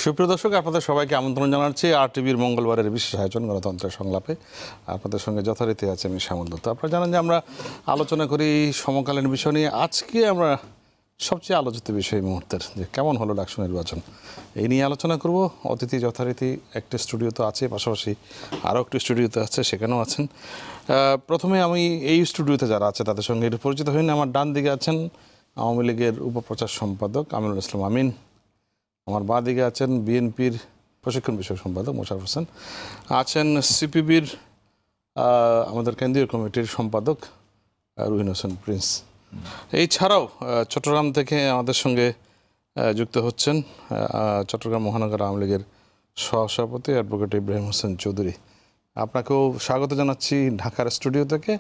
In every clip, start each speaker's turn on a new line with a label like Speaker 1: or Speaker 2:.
Speaker 1: সুপ্রিয় দর্শক, আপনাদের সবাইকে আমন্ত্রণ জানাচ্ছি আর টিভির মঙ্গলবারের বিশেষ আয়োজন গণতন্ত্রের সংলাপে। আপনাদের সঙ্গে যথারীতি আছে আমি শ্যামল দত্ত। আপনারা জানেন যে আমরা আলোচনা করি সমকালীন বিষয় নিয়ে। আজকে আমরা সবচেয়ে আলোচিত বিষয় এই মুহূর্তের যে কেমন হলো ডাকসু নির্বাচন, এই নিয়ে আলোচনা করব। অতিথি যথারীতি একটি স্টুডিওতে আছে, পাশাপাশি আরও একটি স্টুডিওতে আছে, সেখানেও আছেন। প্রথমে আমি এই স্টুডিওতে যারা আছে তাদের সঙ্গে একটু পরিচিত হইনি। আমার ডান দিকে আছেন আওয়ামী লীগের উপপ্রচার সম্পাদক আমিনুল ইসলাম আমিন। আমার বাঁ দিকে আছেন বিএনপির প্রশিক্ষণ বিষয়ক সম্পাদক মোশাররফ হোসেন। আছেন সিপিবির আমাদের কেন্দ্রীয় কমিটির সম্পাদক রুহিন হোসেন প্রিন্স। এই ছাড়াও চট্টগ্রাম থেকে আমাদের সঙ্গে যুক্ত হচ্ছেন চট্টগ্রাম মহানগর আওয়ামী লীগের সহসভাপতি অ্যাডভোকেট ইব্রাহিম হোসেন চৌধুরী। আপনাকেও স্বাগত জানাচ্ছি ঢাকার স্টুডিও থেকে।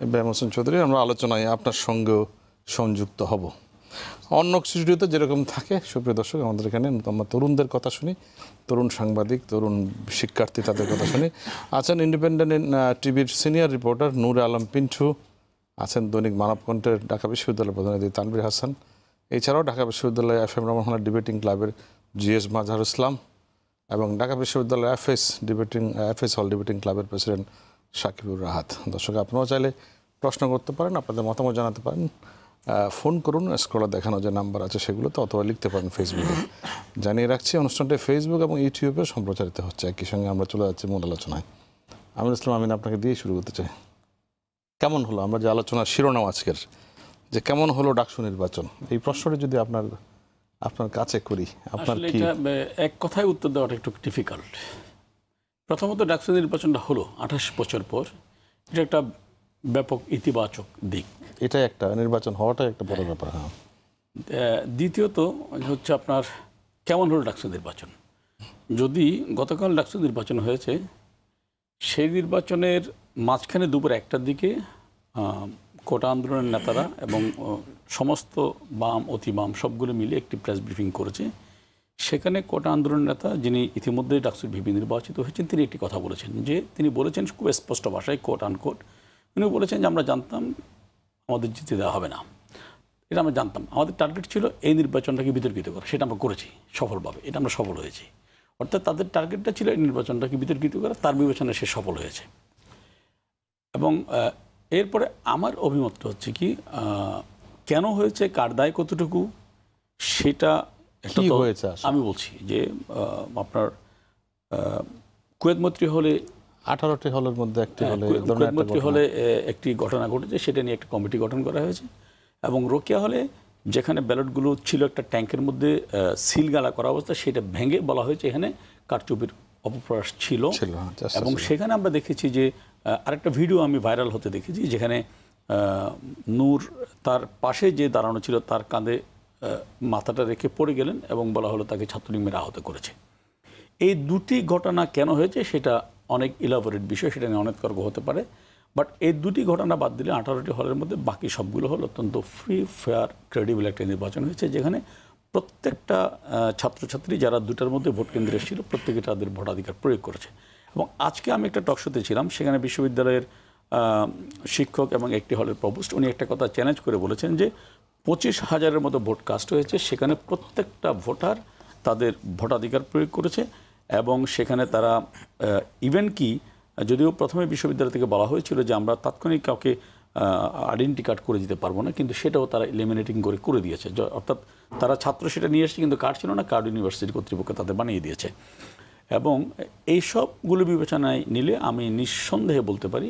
Speaker 1: ইব্রাহিম হোসেন চৌধুরী, আমরা আলোচনায় আপনার সঙ্গেও সংযুক্ত হব। অন্য স্টুডিওতে যেরকম থাকে, সুপ্রিয় দর্শক, আমাদের এখানে আমরা তরুণদের কথা শুনি, তরুণ সাংবাদিক, তরুণ শিক্ষার্থী, তাদের কথা শুনি। আছেন ইন্ডিপেন্ডেন্ট টিভির সিনিয়র রিপোর্টার নূর আলম পিন্টু। আছেন দৈনিক মানবকণ্ঠের ঢাকা বিশ্ববিদ্যালয়ের প্রতিনিধি তানভীর হাসান। এছাড়াও ঢাকা বিশ্ববিদ্যালয় FM রহমান ডিবেটিং ক্লাবের GS মাজহার ইসলাম এবং ঢাকা বিশ্ববিদ্যালয় FS হল ডিবেটিং ক্লাবের প্রেসিডেন্ট সাকিবুর রাহাত। দর্শক, আপনারাও চাইলে প্রশ্ন করতে পারেন, আপনাদের মতামত জানাতে পারেন। ফোন করুন, স্ক্রলে দেখানো যে নাম্বার আছে সেগুলোতে, অথবা লিখতে পারেন ফেসবুকে। জানিয়ে রাখছি, অনুষ্ঠানটি ফেসবুক এবং ইউটিউবে সম্প্রচারিত হচ্ছে। একই সঙ্গে আমরা চলে যাচ্ছি মূল আলোচনায়। আমিনুল ইসলাম আমিন, আপনাকে দিয়ে শুরু করতে চাই। কেমন হলো আমরা যে আলোচনার শিরোনাম আজকের, যে কেমন হলো ডাকসু নির্বাচন, এই প্রশ্নটি যদি আপনার কাছে করি, আপনার কি
Speaker 2: এক কথায় উত্তর দেওয়াটা একটু ডিফিকাল্ট। প্রথমত ডাকসু নির্বাচনটা হলো 28 বছর পর, এটা একটা ব্যাপক ইতিবাচক দিক।
Speaker 1: এটা একটা নির্বাচন হওয়াটাই একটা বড় ব্যাপার। হ্যাঁ।
Speaker 2: দ্বিতীয়ত হচ্ছে আপনার কেমন হলো ডাকসু নির্বাচন। যদি গতকাল ডাকসু নির্বাচন হয়েছে, সেই নির্বাচনের মাঝখানে দুপুর 1টার দিকে কোটা আন্দোলনের নেতারা এবং সমস্ত বাম অতি বাম সবগুলো মিলে একটি প্রেস ব্রিফিং করেছে। সেখানে কোটা আন্দোলনের নেতা, যিনি ইতিমধ্যেই ডাকসুর ভিপি নির্বাচিত হয়েছেন, তিনি একটি কথা বলেছেন, যে তিনি বলেছেন খুব স্পষ্ট ভাষায়, কোট আনকোট, উনি বলেছেন যে আমরা জানতাম আমাদের জিতে দেওয়া হবে না, এটা আমরা জানতাম। আমাদের টার্গেট ছিল এই নির্বাচনটাকে বিতর্কিত করা, সেটা আমরা করেছি সফলভাবে, এটা আমরা সফল হয়েছি। অর্থাৎ তাদের টার্গেটটা ছিল এই নির্বাচনটাকে বিতর্কিত করা, তার বিবেচনায় সে সফল হয়েছে। এবং এরপরে আমার অভিমতটা হচ্ছে কি, কেন হয়েছে, কার দায় কতটুকু, সেটা আমি বলছি যে আপনার কুয়েত মৈত্রী হলে
Speaker 1: 18টি হলের মধ্যে একটি
Speaker 2: হলে একটি ঘটনা ঘটেছে, সেটা নিয়ে একটা কমিটি গঠন করা হয়েছে। এবং রোকেয়া হলে যেখানে ব্যালটগুলো ছিল একটা ট্যাঙ্কের মধ্যে সিলগালা করা অবস্থা, সেটা ভেঙে বলা হয়েছে এখানে কারচুপির অপপ্রয়াস ছিল। এবং সেখানে আমরা দেখেছি যে আরেকটা ভিডিও আমি ভাইরাল হতে দেখেছি, যেখানে নূর তার পাশে যে দাঁড়ানো ছিল তার কাঁধে মাথাটা রেখে পড়ে গেলেন এবং বলা হলো তাকে ছাত্রলীগ মেরে আহত করেছে। এই দুটি ঘটনা কেন হয়েছে সেটা অনেক ইলাবোরেট বিষয়, সেটা নিয়ে অনেক তর্ক হতে পারে। বাট এই দুটি ঘটনা বাদ দিলে 18টি হলের মধ্যে বাকি সবগুলো হল অত্যন্ত ফ্রি, ফেয়ার, ক্রেডিবল একটা নির্বাচন হয়েছে, যেখানে প্রত্যেকটা ছাত্রছাত্রী যারা দুটার মধ্যে ভোট কেন্দ্রে এসেছিল প্রত্যেকে তাদের ভোটাধিকার প্রয়োগ করেছে। এবং আজকে আমি একটা টকশোতে ছিলাম, সেখানে বিশ্ববিদ্যালয়ের শিক্ষক এবং একটি হলের প্রভোস্ট, উনি একটা কথা চ্যালেঞ্জ করে বলেছেন যে 25,000-এর মতো ভোট কাস্ট হয়েছে, সেখানে প্রত্যেকটা ভোটার তাদের ভোটাধিকার প্রয়োগ করেছে। এবং সেখানে তারা ইভেন কি, যদিও প্রথমে বিশ্ববিদ্যালয় থেকে বলা হয়েছিল যে আমরা তাৎক্ষণিক কাউকে আইডেন্টি কার্ড করে দিতে পারবো না, কিন্তু সেটাও তারা এলিমিনেটিং করে দিয়েছে। অর্থাৎ তারা ছাত্র সেটা নিয়ে এসেছে, কিন্তু কার্ড ছিল না, কার্ড ইউনিভার্সিটি কর্তৃপক্ষ তাদের বানিয়ে দিয়েছে। এবং এই সবগুলো বিবেচনায় নিলে আমি নিঃসন্দেহে বলতে পারি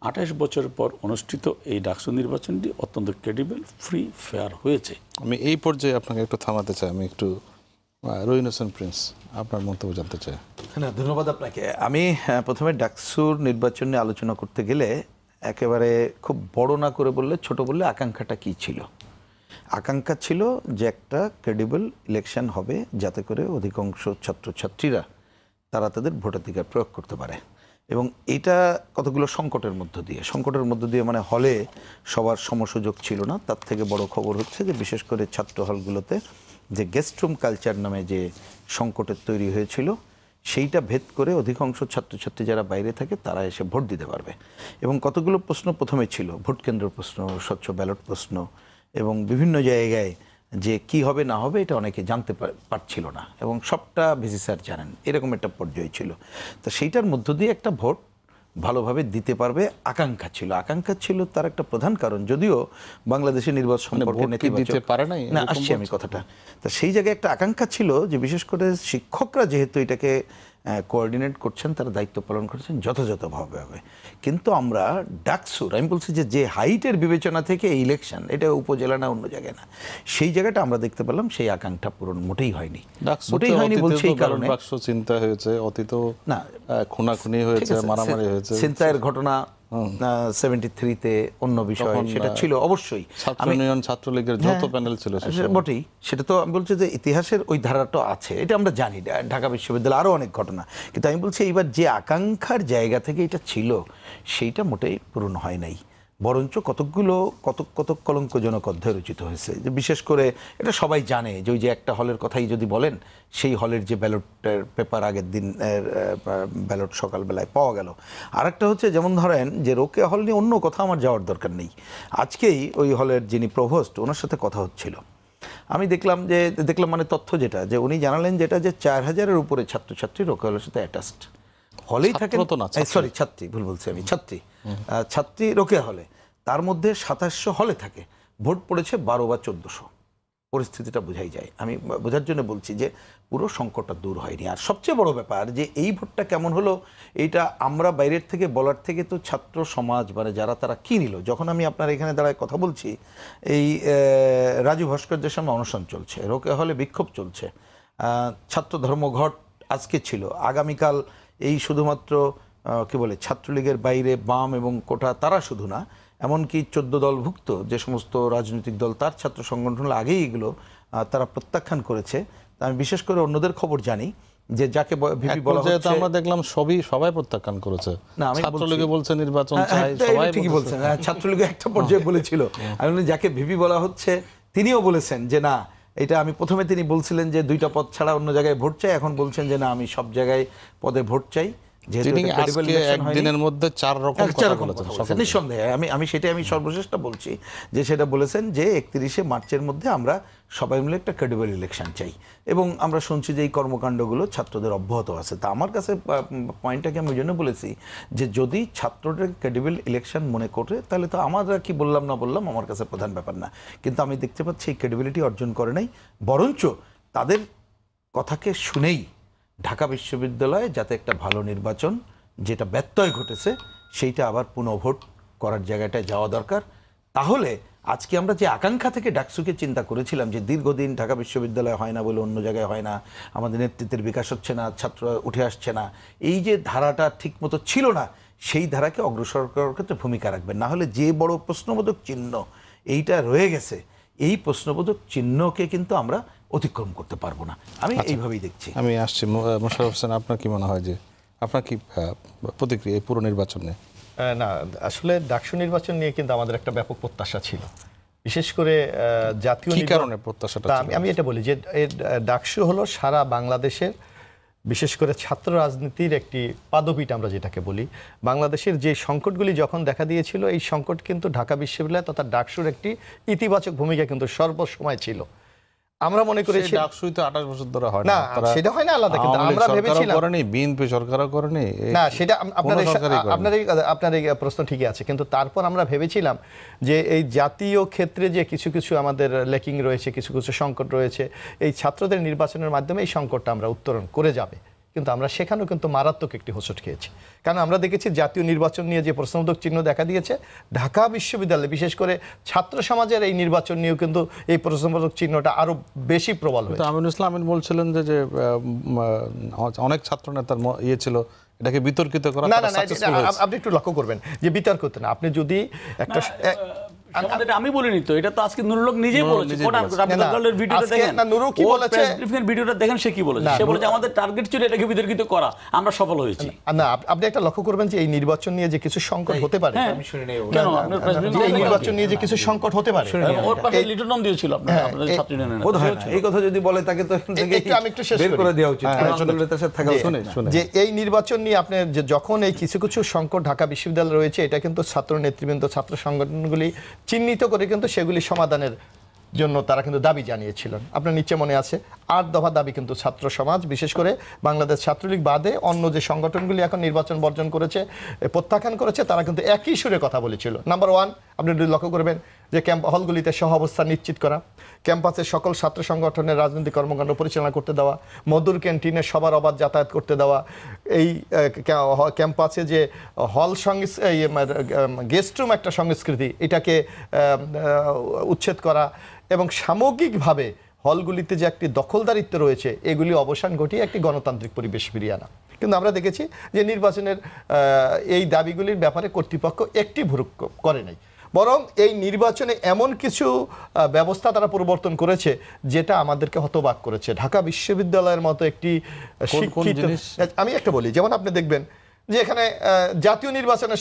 Speaker 2: 28 বছর পর অনুষ্ঠিত এই ডাকসু নির্বাচনটি অত্যন্ত ক্রেডিবল, ফ্রি, ফেয়ার হয়েছে।
Speaker 1: আমি এই পর্যায়ে আপনাকে একটু থামাতে চাই। আমি একটু রুহিন হোসেন প্রিন্স, আপনার মন্তব্য জানতে চাই।
Speaker 3: হ্যাঁ, ধন্যবাদ আপনাকে। আমি প্রথমে ডাকসুর নির্বাচন নিয়ে আলোচনা করতে গেলে একেবারে খুব বড় না করে বললে, ছোট বললে, আকাঙ্ক্ষাটা কী ছিল? আকাঙ্ক্ষা ছিল যে একটা ক্রেডিবল ইলেকশন হবে, যাতে করে অধিকাংশ ছাত্রছাত্রীরা তারা তাদের ভোটাধিকার প্রয়োগ করতে পারে। এবং এটা কতগুলো সংকটের মধ্য দিয়ে মানে হলে সবার সমসুযোগ ছিল না। তার থেকে বড় খবর হচ্ছে যে বিশেষ করে ছাত্র হলগুলোতে যে গেস্ট রুম কালচার নামে যে সংকটের তৈরি হয়েছিল, সেইটা ভেদ করে অধিকাংশ ছাত্রছাত্রী যারা বাইরে থাকে তারা এসে ভোট দিতে পারবে। এবং কতগুলো প্রশ্ন প্রথমে ছিল, ভোট কেন্দ্র প্রশ্ন, স্বচ্ছ ব্যালট প্রশ্ন, এবং বিভিন্ন জায়গায় যে কি হবে না হবে এটা অনেকে জানতে পারছিল না, এবং সবটা ভিসি স্যার জানেন, এরকম একটা পর্যায়ে ছিল। তো সেইটার মধ্য দিয়ে একটা ভোট ভালোভাবে দিতে পারবে আকাঙ্ক্ষা ছিল তার একটা প্রধান কারণ। যদিও বাংলাদেশের নির্বাচন সম্পর্কে নেতিবাচক না, আসছি আমি কথাটা। তা সেই জায়গায় একটা আকাঙ্ক্ষা ছিল যে বিশেষ করে শিক্ষকরা যেহেতু এটাকে কোঅর্ডিনেট করছেন, তারা দায়িত্ব পালন করছেন যথাযথভাবে হবে। কিন্তু আমরা ডাকসুর, আমি বলছি যে হাইটের বিবেচনা থেকে এই ইলেকশন, এটা উপজেলা না অন্য জায়গায় না, সেই জায়গাটা আমরা দেখতে পেলাম সেই আকাঙ্ক্ষা পূরণ মোটেই হয়নি। বলছি এই কারণে
Speaker 1: চিন্তা হয়েছে, অতীত না খুনাখুনি হয়েছে, মারামারি হয়েছে,
Speaker 3: ছিনতাইয়ের ঘটনা 73-তে অন্য বিষয় সেটা ছিল অবশ্যই।
Speaker 1: ছাত্রলীগের যত প্যানেল ছিল
Speaker 3: বটেই, সেটা তো আমি বলছি যে ইতিহাসের ওই ধারাটা আছে, এটা আমরা জানি। ঢাকা বিশ্ববিদ্যালয়ে আরও অনেক ঘটনা, কিন্তু আমি বলছি এইবার যে আকাঙ্ক্ষার জায়গা থেকে এটা ছিল সেইটা মোটেই পূরণ হয় নাই, বরঞ্চ কত কলঙ্কজনক অধ্যায় রচিত হয়েছে। যে বিশেষ করে এটা সবাই জানে যে ওই যে একটা হলের কথাই যদি বলেন, সেই হলের যে ব্যালটের পেপার আগের দিন ব্যালট সকালবেলায় পাওয়া গেল। আরেকটা হচ্ছে যেমন ধরেন যে রোকেয়া হল নিয়ে অন্য কথা আমার যাওয়ার দরকার নেই, আজকেই ওই হলের যিনি প্রভোস্ট ওনার সাথে কথা হচ্ছিল, আমি দেখলাম মানে তথ্য যেটা যে উনি জানালেন যেটা যে 4000-এর উপরে ছাত্রছাত্রী রোকেয়া হলের সাথে অ্যাটাচড হলেই থাকেন, সরি ছাত্রী, ভুল বলছি আমি, ছাত্রী রোকেয়া হলে, তার মধ্যে 2700 হলে থাকে, ভোট পড়েছে 12 বা 1400। পরিস্থিতিটা বোঝাই যায়, আমি বোঝার জন্য বলছি যে পুরো সংকটটা দূর হয়নি। আর সবচেয়ে বড় ব্যাপার যে এই ভোটটা কেমন হলো, এইটা আমরা বাইরের থেকে বলার থেকে তো ছাত্র সমাজ মানে যারা তারা কী নিল। যখন আমি আপনার এখানে দাঁড়ায় কথা বলছি, এই রাজু ভাস্কর্যের সামনে অনশন চলছে, রোকেয়া হলে বিক্ষোভ চলছে, ছাত্র ধর্মঘট আজকে ছিল, আগামীকাল এই শুধুমাত্র কি বলে ছাত্রলীগের বাইরে বাম এবং কোটা তারা শুধু না, এমনকি 14 দলভুক্ত যে সমস্ত রাজনৈতিক দল তার ছাত্র সংগঠন আগেই এগুলো তারা প্রত্যাখ্যান করেছে। আমি বিশেষ করে অন্যদের খবর জানি যে যাকে ভিপি বলা হচ্ছে,
Speaker 1: আমরা দেখলাম সবাই প্রত্যাখ্যান করেছে। না, আমি ছাত্রলীগে বলছে নির্বাচন চাই,
Speaker 3: সবাই ঠিকই বলছেন, ছাত্রলীগে একটা পর্যায়ে বলেছিল। আমি বলি যাকে ভিপি বলা হচ্ছে তিনিও বলেছেন যে না, এটা আমি প্রথমে তিনি বলছিলেন যে 2টা পদ ছাড়া অন্য জায়গায় ভোট চাই, এখন বলছেন যে না, আমি সব জায়গায় পদে ভোট চাই।
Speaker 1: একদিনের মধ্যে 4 রকম
Speaker 3: নিঃসন্দেহে আমি সেটাই আমি সর্বশেষটা বলছি যে সেটা বলেছেন যে 31শে মার্চের মধ্যে আমরা সবাই মিলে একটা ক্রেডিবল ইলেকশন চাই, এবং আমরা শুনছি যে এই কর্মকাণ্ডগুলো ছাত্রদের অব্যাহত আছে। তা আমার কাছে পয়েন্টটাকে আমি ওই জন্য বলেছি যে যদি ছাত্রদের ক্রেডিবল ইলেকশন মনে করে তাহলে তো আমরা কি বললাম না বললাম আমার কাছে প্রধান ব্যাপার না, কিন্তু আমি দেখতে পাচ্ছি এই ক্রেডিবিলিটি অর্জন করে নাই, বরঞ্চ তাদের কথাকে শুনেই ঢাকা বিশ্ববিদ্যালয়ে যাতে একটা ভালো নির্বাচন যেটা ব্যত্যয় ঘটেছে সেইটা আবার পুনঃভোট করার জায়গাটায় যাওয়া দরকার। তাহলে আজকে আমরা যে আকাঙ্ক্ষা থেকে ডাকসুকে চিন্তা করেছিলাম যে দীর্ঘদিন ঢাকা বিশ্ববিদ্যালয় হয় না বলে অন্য জায়গায় হয় না, আমাদের নেতৃত্বের বিকাশ হচ্ছে না, ছাত্র উঠে আসছে না, এই যে ধারাটা ঠিকমতো ছিল না, সেই ধারাকে অগ্রসর করার ক্ষেত্রে ভূমিকা রাখবেন। না হলে যে বড় প্রশ্নবোধক চিহ্ন এইটা রয়ে গেছে, এই প্রশ্নবোধক চিহ্নকে কিন্তু আমরা অতিক্রম করতে পারবো না। আমি এইভাবেই দেখছি।
Speaker 1: আমি আসছি মোশাররফ হোসেন, আপনার কি মনে হয় যে আপনার কি প্রতিক্রিয়া এই পুরো নির্বাচন নিয়ে?
Speaker 4: না, আসলে ডাকসু নির্বাচন নিয়ে কিন্তু আমাদের একটা ব্যাপক প্রত্যাশা ছিল, বিশেষ করে জাতীয়
Speaker 1: কারণে প্রত্যাশাটা।
Speaker 4: আমি এটা বলি যে ডাকসু হলো সারা বাংলাদেশের বিশেষ করে ছাত্র রাজনীতির একটি পাদপীঠ আমরা যেটাকে বলি। বাংলাদেশের যে সংকটগুলি যখন দেখা দিয়েছিল, এই সংকট কিন্তু ঢাকা বিশ্ববিদ্যালয় তথা ডাকসুর একটি ইতিবাচক ভূমিকা কিন্তু সর্বসময় ছিল। আমরা মনে করেছি
Speaker 1: ডাকসুই তো 28 বছর ধরে হয়
Speaker 4: না, সেটা হয় না আলাদা, কিন্তু আমরা ভেবেছিলাম
Speaker 1: করেনি, বিএনপি সরকারও করেনি
Speaker 4: না, সেটা আপনার এই প্রশ্ন ঠিকই আছে, কিন্তু তারপর আমরা ভেবেছিলাম যে এই জাতীয় ক্ষেত্রে যে কিছু কিছু আমাদের লেকিং রয়েছে, কিছু কিছু সংকট রয়েছে, এই ছাত্রদের নির্বাচনের মাধ্যমে এই সংকটটা আমরা উত্তরণ করে যাবে, কিন্তু আমরা সেখানেও কিন্তু মারাত্মক একটি হোঁচট খেয়েছি। কারণ আমরা দেখেছি জাতীয় নির্বাচন নিয়ে যে প্রশ্নবোধক চিহ্ন দেখা দিয়েছে, ঢাকা বিশ্ববিদ্যালয়ে বিশেষ করে ছাত্র সমাজের এই নির্বাচন নিয়েও কিন্তু এই প্রশ্নবোধক চিহ্নটা আরো বেশি প্রবল হয়েছে।
Speaker 1: আমিনুল ইসলাম বলছিলেন যে অনেক ছাত্র নেতার ইয়ে ছিল এটাকে বিতর্কিত করা।
Speaker 4: না, আপনি একটু লক্ষ্য করবেন যে বিতর্কিত না, আপনি যদি একটা
Speaker 2: আমি বলিনি তো, এটা তো আজকে নুরুল হক নিজেই বলেছে। ভিডিওটা দেখেন, না নুরুল কি বলেছে, ভিডিওটা দেখেন সে কি বলেছে। সে বলেছে আমাদের টার্গেট ছিল এটাকে বিতর্কিত করা, আমরা সফল হয়েছি।
Speaker 4: না, আপনি একটা লক্ষ্য করবেন যে এই নির্বাচন নিয়ে যে কিছু সংকট হতে পারে,
Speaker 2: আমি শুনি নাই কেন
Speaker 4: এই নির্বাচন নিয়ে যে কিছু সংকট হতে পারে,
Speaker 2: ওর পাশে লিটন নাম দিয়েছিল আপনারা ছাত্র ইউনিয়নের।
Speaker 3: এই কথা যদি বলে তাকে তো
Speaker 4: আমি একটু শেষ
Speaker 3: করে দেওয়া উচিত,
Speaker 4: যে এই নির্বাচন নিয়ে আপনি যে যখন এই কিছু কিছু সংকট ঢাকা বিশ্ববিদ্যালয়ে রয়েছে, এটা কিন্তু ছাত্র নেতৃবৃন্দ ছাত্র সংগঠনগুলি চিহ্নিত করে কিন্তু সেগুলি সমাধানের জন্য তারা কিন্তু দাবি জানিয়েছিলেন। আপনার নিচে মনে আছে 8 দফা দাবি কিন্তু ছাত্র সমাজ, বিশেষ করে বাংলাদেশ ছাত্রলীগ বাদে অন্য যে সংগঠনগুলি এখন নির্বাচন বর্জন করেছে, প্রত্যাখ্যান করেছে, তারা কিন্তু একই সুরে কথা বলেছিল। নাম্বার 1, আপনি যদি লক্ষ্য করবেন যে ক্যাম্প হলগুলিতে সহ অবস্থান নিশ্চিত করা, ক্যাম্পাসের সকল ছাত্র সংগঠনের রাজনৈতিক কর্মকাণ্ড পরিচালনা করতে দেওয়া, মধুর ক্যান্টিনে সবার অবাধ যাতায়াত করতে দেওয়া, এই ক্যাম্পাসে যে হল গেস্ট রুম একটা সংস্কৃতি, এটাকে উচ্ছেদ করা এবং সামগ্রিকভাবে হলগুলিতে যে একটি দখলদারিত্ব রয়েছে এগুলি অবসান ঘটিয়ে একটি গণতান্ত্রিক পরিবেশ ফিরিয়ে আনা। কিন্তু আমরা দেখেছি যে নির্বাচনের এই দাবিগুলির ব্যাপারে কর্তৃপক্ষ একটি ভুরুক করে নাই, বরং এই নির্বাচনে এমন কিছু ব্যবস্থা তারা পরিবর্তন করেছে যেটা আমাদেরকে হতবাক করেছে। ঢাকা বিশ্ববিদ্যালয়ের মতো একটি শিক্ষিত, আমি একটা বলি, যেমন আপনি দেখবেন যে এখানে জাতীয় নির্বাচনে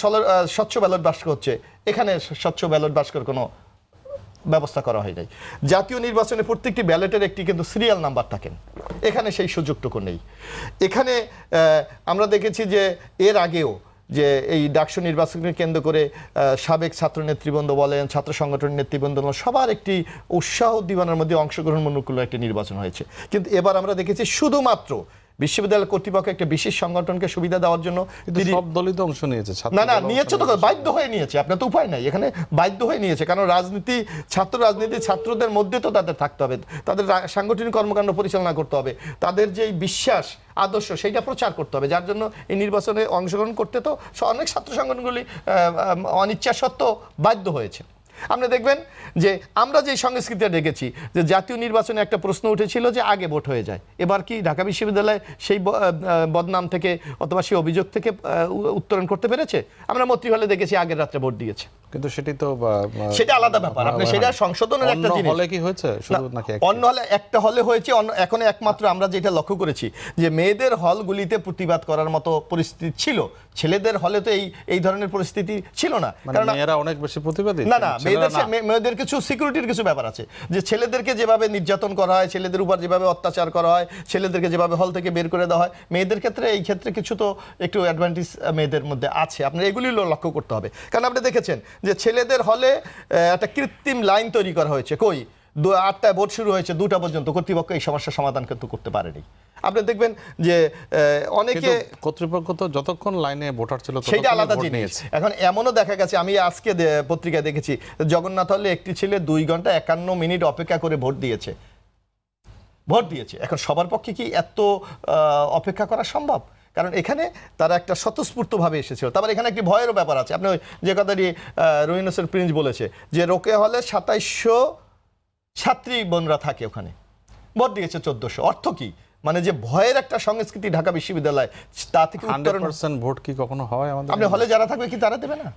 Speaker 4: স্বচ্ছ ব্যালট বাক্স হচ্ছে, এখানে স্বচ্ছ ব্যালট বাক্সের কোনো ব্যবস্থা করা হয় নাই। জাতীয় নির্বাচনে প্রত্যেকটি ব্যালটের একটি কিন্তু সিরিয়াল নাম্বার থাকেন, এখানে সেই সুযোগটুকু নেই। এখানে আমরা দেখেছি যে এর আগেও যে এই ডাকসু নির্বাচনকে কেন্দ্র করে সাবেক ছাত্র নেতৃবৃন্দ বলেন, ছাত্র সংগঠনের নেতৃবৃন্দ বলেন, সবার একটি উৎসাহ উদ্দীপনার মধ্যে অংশগ্রহণমূলক একটি নির্বাচন হয়েছে। কিন্তু এবার আমরা দেখেছি শুধুমাত্র বিশ্ববিদ্যালয় কর্তৃপক্ষ একটা বিশেষ সংগঠনকে সুবিধা দেওয়ার জন্য
Speaker 1: সব দলই তো অংশ নিয়েছে।
Speaker 4: না নিয়েছে তো, বাধ্য হয়ে নিয়েছে, আপনার তো উপায় নাই, এখানে বাধ্য হয়ে নিয়েছে। কারণ রাজনীতি ছাত্রদের মধ্যে তো তাদের থাকতে হবে, তাদের সাংগঠনিক কর্মকাণ্ড পরিচালনা করতে হবে, তাদের যে বিশ্বাস আদর্শ সেইটা প্রচার করতে হবে, যার জন্য এই নির্বাচনে অংশগ্রহণ করতে তো অনেক ছাত্র সংগঠনগুলি অনিচ্ছা সত্ত্বেও বাধ্য হয়েছে। আপনি দেখবেন যে আমরা যে সংস্কৃতিটা দেখেছি যে জাতীয় নির্বাচনে একটা প্রশ্ন উঠেছিল যে আগে ভোট হয়ে যায়, এবার কি ঢাকা বিশ্ববিদ্যালয় সেই বদনাম থেকে অথবা সেই অভিযোগ থেকে উত্তরণ করতে পেরেছে? আমরা মন্ত্রী হলে দেখেছি আগের রাত্রে ভোট দিয়েছে, কিন্তু সেটা আলাদা ব্যাপার। আপনি সেটা সংশোধনের একটা জিনিস,
Speaker 1: হলে কি হয়েছে শুধু নাকি
Speaker 4: অন্য হলে একটা হলে হয়েছে, এখন একমাত্র আমরা যেটা লক্ষ্য করেছি যে মেয়েদের হলগুলিতে প্রতিবাদ করার মতো পরিস্থিতি ছিল, ছেলেদের হলে তো এই ধরনের পরিস্থিতি ছিল না। কারণ
Speaker 1: মেয়েরা অনেক বেশি প্রতিবাদী
Speaker 4: না, মেয়েদের কিছু সিকিউরিটির কিছু ব্যাপার আছে, যে ছেলেদেরকে যেভাবে নির্যাতন করা হয়, ছেলেদের উপর যেভাবে অত্যাচার করা হয়, ছেলেদেরকে যেভাবে হল থেকে বের করে দেওয়া হয়, মেয়েদের ক্ষেত্রে এই ক্ষেত্রে কিছু তো একটু অ্যাডভান্টেজ মেয়েদের মধ্যে আছে। আপনার এগুলি লক্ষ্য করতে হবে। কারণ আপনি দেখেছেন যে ছেলেদের হলে একটা কৃত্রিম লাইন তৈরি করা হয়েছে, কই 8টায় ভোট শুরু হয়েছে 2টা পর্যন্ত, কর্তৃপক্ষ এই সমস্যার সমাধান কিন্তু করতে পারেনি। আপনি দেখবেন যে অনেকে
Speaker 1: কর্তৃপক্ষ তো যতক্ষণ লাইনে ভোটার ছিল
Speaker 4: সেটা আলাদা জিনিস। এখন এমনও দেখা গেছে, আমি আজকে পত্রিকায় দেখেছি জগন্নাথ হলে একটি ছেলে 2 ঘন্টা 51 মিনিট অপেক্ষা করে ভোট দিয়েছে। এখন সবার পক্ষে কি এত অপেক্ষা করা সম্ভব? কারণ এখানে তারা একটা স্বতঃস্ফূর্তভাবে এসেছিল। তারপর এখানে একটি ভয়েরও ব্যাপার আছে। আপনি যে কথাটি রহিন হোসেন প্রিন্স বলেছে যে রোকেয়া হলে 2700 ছাত্রী বোনরা থাকে, ওখানে ভোট দিয়েছে 1400। অর্থ কি? মানে যে ভয়ের একটা সংস্কৃতি ঢাকা বিশ্ববিদ্যালয়, তা থেকে
Speaker 1: 100% ভোট কি কখনো হয় আমাদের?
Speaker 4: আপনি হলে যারা থাকবে কি তারা দেবে না?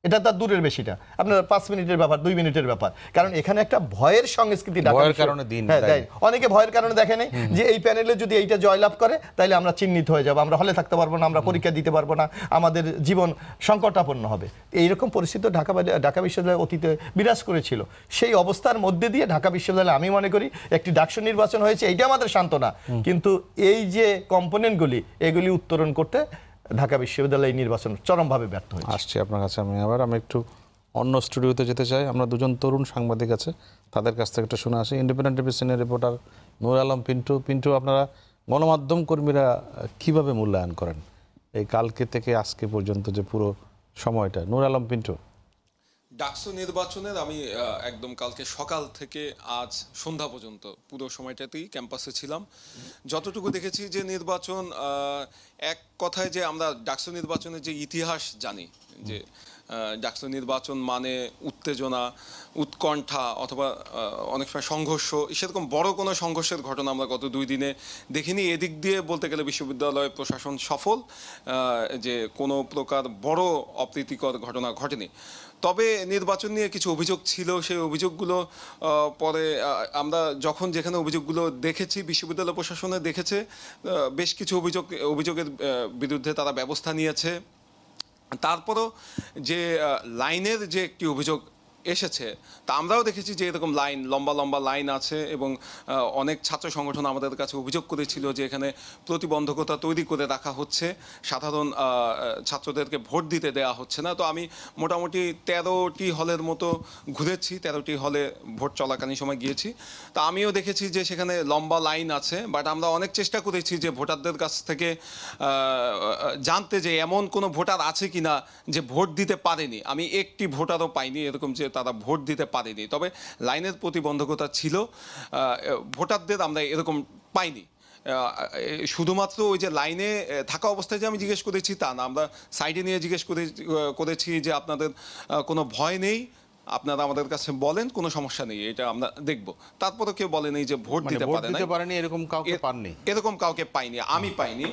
Speaker 4: এটা তার দূরের বেশিটা, আপনার 5 মিনিটের ব্যাপার, 2 মিনিটের ব্যাপার। কারণ এখানে একটা ভয়ের সংস্কৃতি, অনেকে ভয়ের কারণে দেখে নেই যে এই প্যানেলে যদি এইটা জয়লাভ করে তাহলে আমরা চিহ্নিত হয়ে যাব, আমরা হলে থাকতে পারবো না, আমরা পরীক্ষা দিতে পারবো না, আমাদের জীবন সংকটাপন্ন হবে। এইরকম পরিস্থিতি ঢাকা বিশ্ববিদ্যালয় অতীতে বিরাজ করেছিল। সেই অবস্থার মধ্যে দিয়ে ঢাকা বিশ্ববিদ্যালয়ে আমি মনে করি একটি ডাকসু নির্বাচন হয়েছে, এইটা আমাদের সান্ত্বনা। কিন্তু এই যে কম্পোনেন্টগুলি, এগুলি উত্তরণ করতে ঢাকা বিশ্ববিদ্যালয় নির্বাচন চরমভাবে ব্যর্থ হয়েছে।
Speaker 1: আসছি আপনার কাছে আমি একটু অন্য স্টুডিওতে যেতে চাই। আমরা দুজন তরুণ সাংবাদিক আছে, তাদের কাছ থেকে একটু শুনে আসি। ইন্ডিপেন্ডেন্ট টিভি সিনিয়র রিপোর্টার নূর আলম পিন্টু, আপনারা গণমাধ্যম কর্মীরা কিভাবে মূল্যায়ন করেন এই কালকে থেকে আজকে পর্যন্ত যে পুরো সময়টা? নূর আলম পিন্টু।
Speaker 5: ডাকসু নির্বাচনের আমি একদম কালকে সকাল থেকে আজ সন্ধ্যা পর্যন্ত পুরো সময়টাতেই ক্যাম্পাসে ছিলাম। যতটুকু দেখেছি যে নির্বাচন, এক কথায় যে আমরা ডাকসু নির্বাচনের যে ইতিহাস জানি, যে ডাকসু নির্বাচন মানে উত্তেজনা, উৎকণ্ঠা অথবা অনেক সময় সংঘর্ষ, সেরকম বড় কোনো সংঘর্ষের ঘটনা আমরা গত 2 দিনে দেখিনি। এদিক দিয়ে বলতে গেলে বিশ্ববিদ্যালয় প্রশাসন সফল, যে কোনো প্রকার বড় অপ্রীতিকর ঘটনা ঘটেনি। তবে নির্বাচন নিয়ে কিছু অভিযোগ ছিল, সেই অভিযোগগুলো পরে আমরা যখন যেখানে অভিযোগগুলো দেখেছি, বিশ্ববিদ্যালয় প্রশাসনে দেখেছে বেশ কিছু অভিযোগের বিরুদ্ধে তারা ব্যবস্থা নিয়েছে। তারপরও যে লাইনের যে একটি অভিযোগ এসেছে, তা আমরাও দেখেছি যে এরকম লাইন, লম্বা লম্বা লাইন আছে এবং অনেক ছাত্র সংগঠন আমাদের কাছে অভিযোগ করেছিল যে এখানে প্রতিবন্ধকতা তৈরি করে রাখা হচ্ছে, সাধারণ ছাত্রদেরকে ভোট দিতে দেওয়া হচ্ছে না। তো আমি মোটামুটি 13টি হলের মতো ঘুরেছি, 13টি হলে ভোট চলাকালীন সময় গিয়েছি। তা আমিও দেখেছি যে সেখানে লম্বা লাইন আছে, বাট আমরা অনেক চেষ্টা করেছি যে ভোটারদের কাছ থেকে জানতে যে এমন কোনো ভোটার আছে কিনা যে ভোট দিতে পারেনি। আমি একটি ভোটারও পাইনি এরকম যে তারা ভোট দিতে পারেনি, তবে লাইনের প্রতিবন্ধকতা ছিল, ভোটারদের আমরা এরকম পাইনি। শুধুমাত্র ওই যে লাইনে থাকা অবস্থায় যে আমি জিজ্ঞেস করেছি তা না, আমরা সাইডে নিয়ে জিজ্ঞেস করেছি যে আপনাদের কোনো ভয় নেই, আপনারা আমাদের কাছে বলেন, কোনো সমস্যা নেই, এটা আমরা দেখব। তারপরে কেউ বলেনি যে ভোট দিতে পারেনি,
Speaker 1: এরকম কাউকে পাননি,
Speaker 5: এরকম কাউকে পাইনি, আমি পাইনি।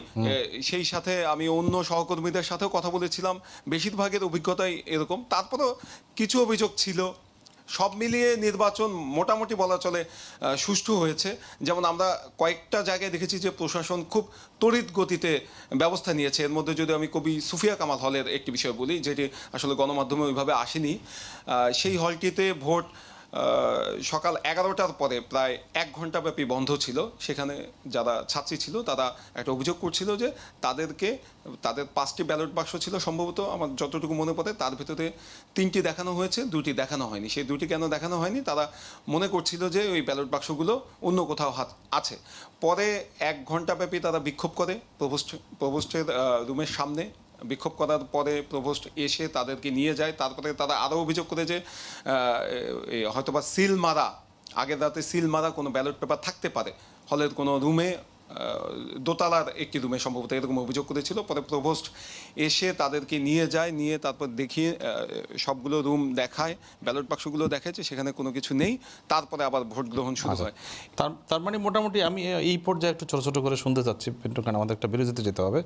Speaker 5: সেই সাথে আমি অন্য সহকর্মীদের সাথেও কথা বলেছিলাম, বেশিরভাগের অভিজ্ঞতাই এরকম। তারপরেও কিছু অভিযোগ ছিল। সব মিলিয়ে নির্বাচন মোটামুটি বলা চলে সুষ্ঠু হয়েছে। যেমন আমরা কয়েকটা জায়গায় দেখেছি যে প্রশাসন খুব তড়িৎ গতিতে ব্যবস্থা নিয়েছে। এর মধ্যে যদি আমি কবি সুফিয়া কামাল হলের একটি বিষয় বলি, যেটি আসলে গণমাধ্যমে ওইভাবে আসেনি, সেই হলটিতে ভোট সকাল 11টার পরে প্রায় 1 ঘন্টা ব্যাপী বন্ধ ছিল। সেখানে যারা ছাত্রী ছিল তারা একটা অভিযোগ করছিল যে তাদের 5টি ব্যালট বাক্স ছিল সম্ভবত, আমার যতটুকু মনে পড়ে, তার ভিতরে 3টি দেখানো হয়েছে, 2টি দেখানো হয়নি। সেই 2টি কেন দেখানো হয়নি তারা মনে করছিল যে ওই ব্যালট বাক্সগুলো অন্য কোথাও আছে। পরে 1 ঘন্টা ব্যাপী তারা বিক্ষোভ করে প্রভোস্টের রুমের সামনে। বিক্ষোভ করার পরে প্রভোস্ট এসে তাদেরকে নিয়ে যায়। তারপরে তারা আরও অভিযোগ করে যে হয়তোবা সিল মারা, আগের রাতে সিল মারা কোনো ব্যালট পেপার থাকতে পারে হলের কোনো রুমে, দোতলার একটি রুমে সম্ভবত, এরকম অভিযোগ করেছিল। পরে প্রভোস্ট এসে তাদেরকে নিয়ে যায়, নিয়ে তারপর দেখিয়ে সবগুলো রুম দেখায়, ব্যালট বাক্সগুলো দেখায় যে সেখানে কোনো কিছু নেই। তারপরে আবার ভোট গ্রহণ শুরু হয়।
Speaker 1: তার মানে মোটামুটি আমি এই পর্যায়ে একটু ছোট ছোট করে শুনতে চাচ্ছি, কিন্তু কারণ আমাদের একটা বিরতিতে যেতে হবে।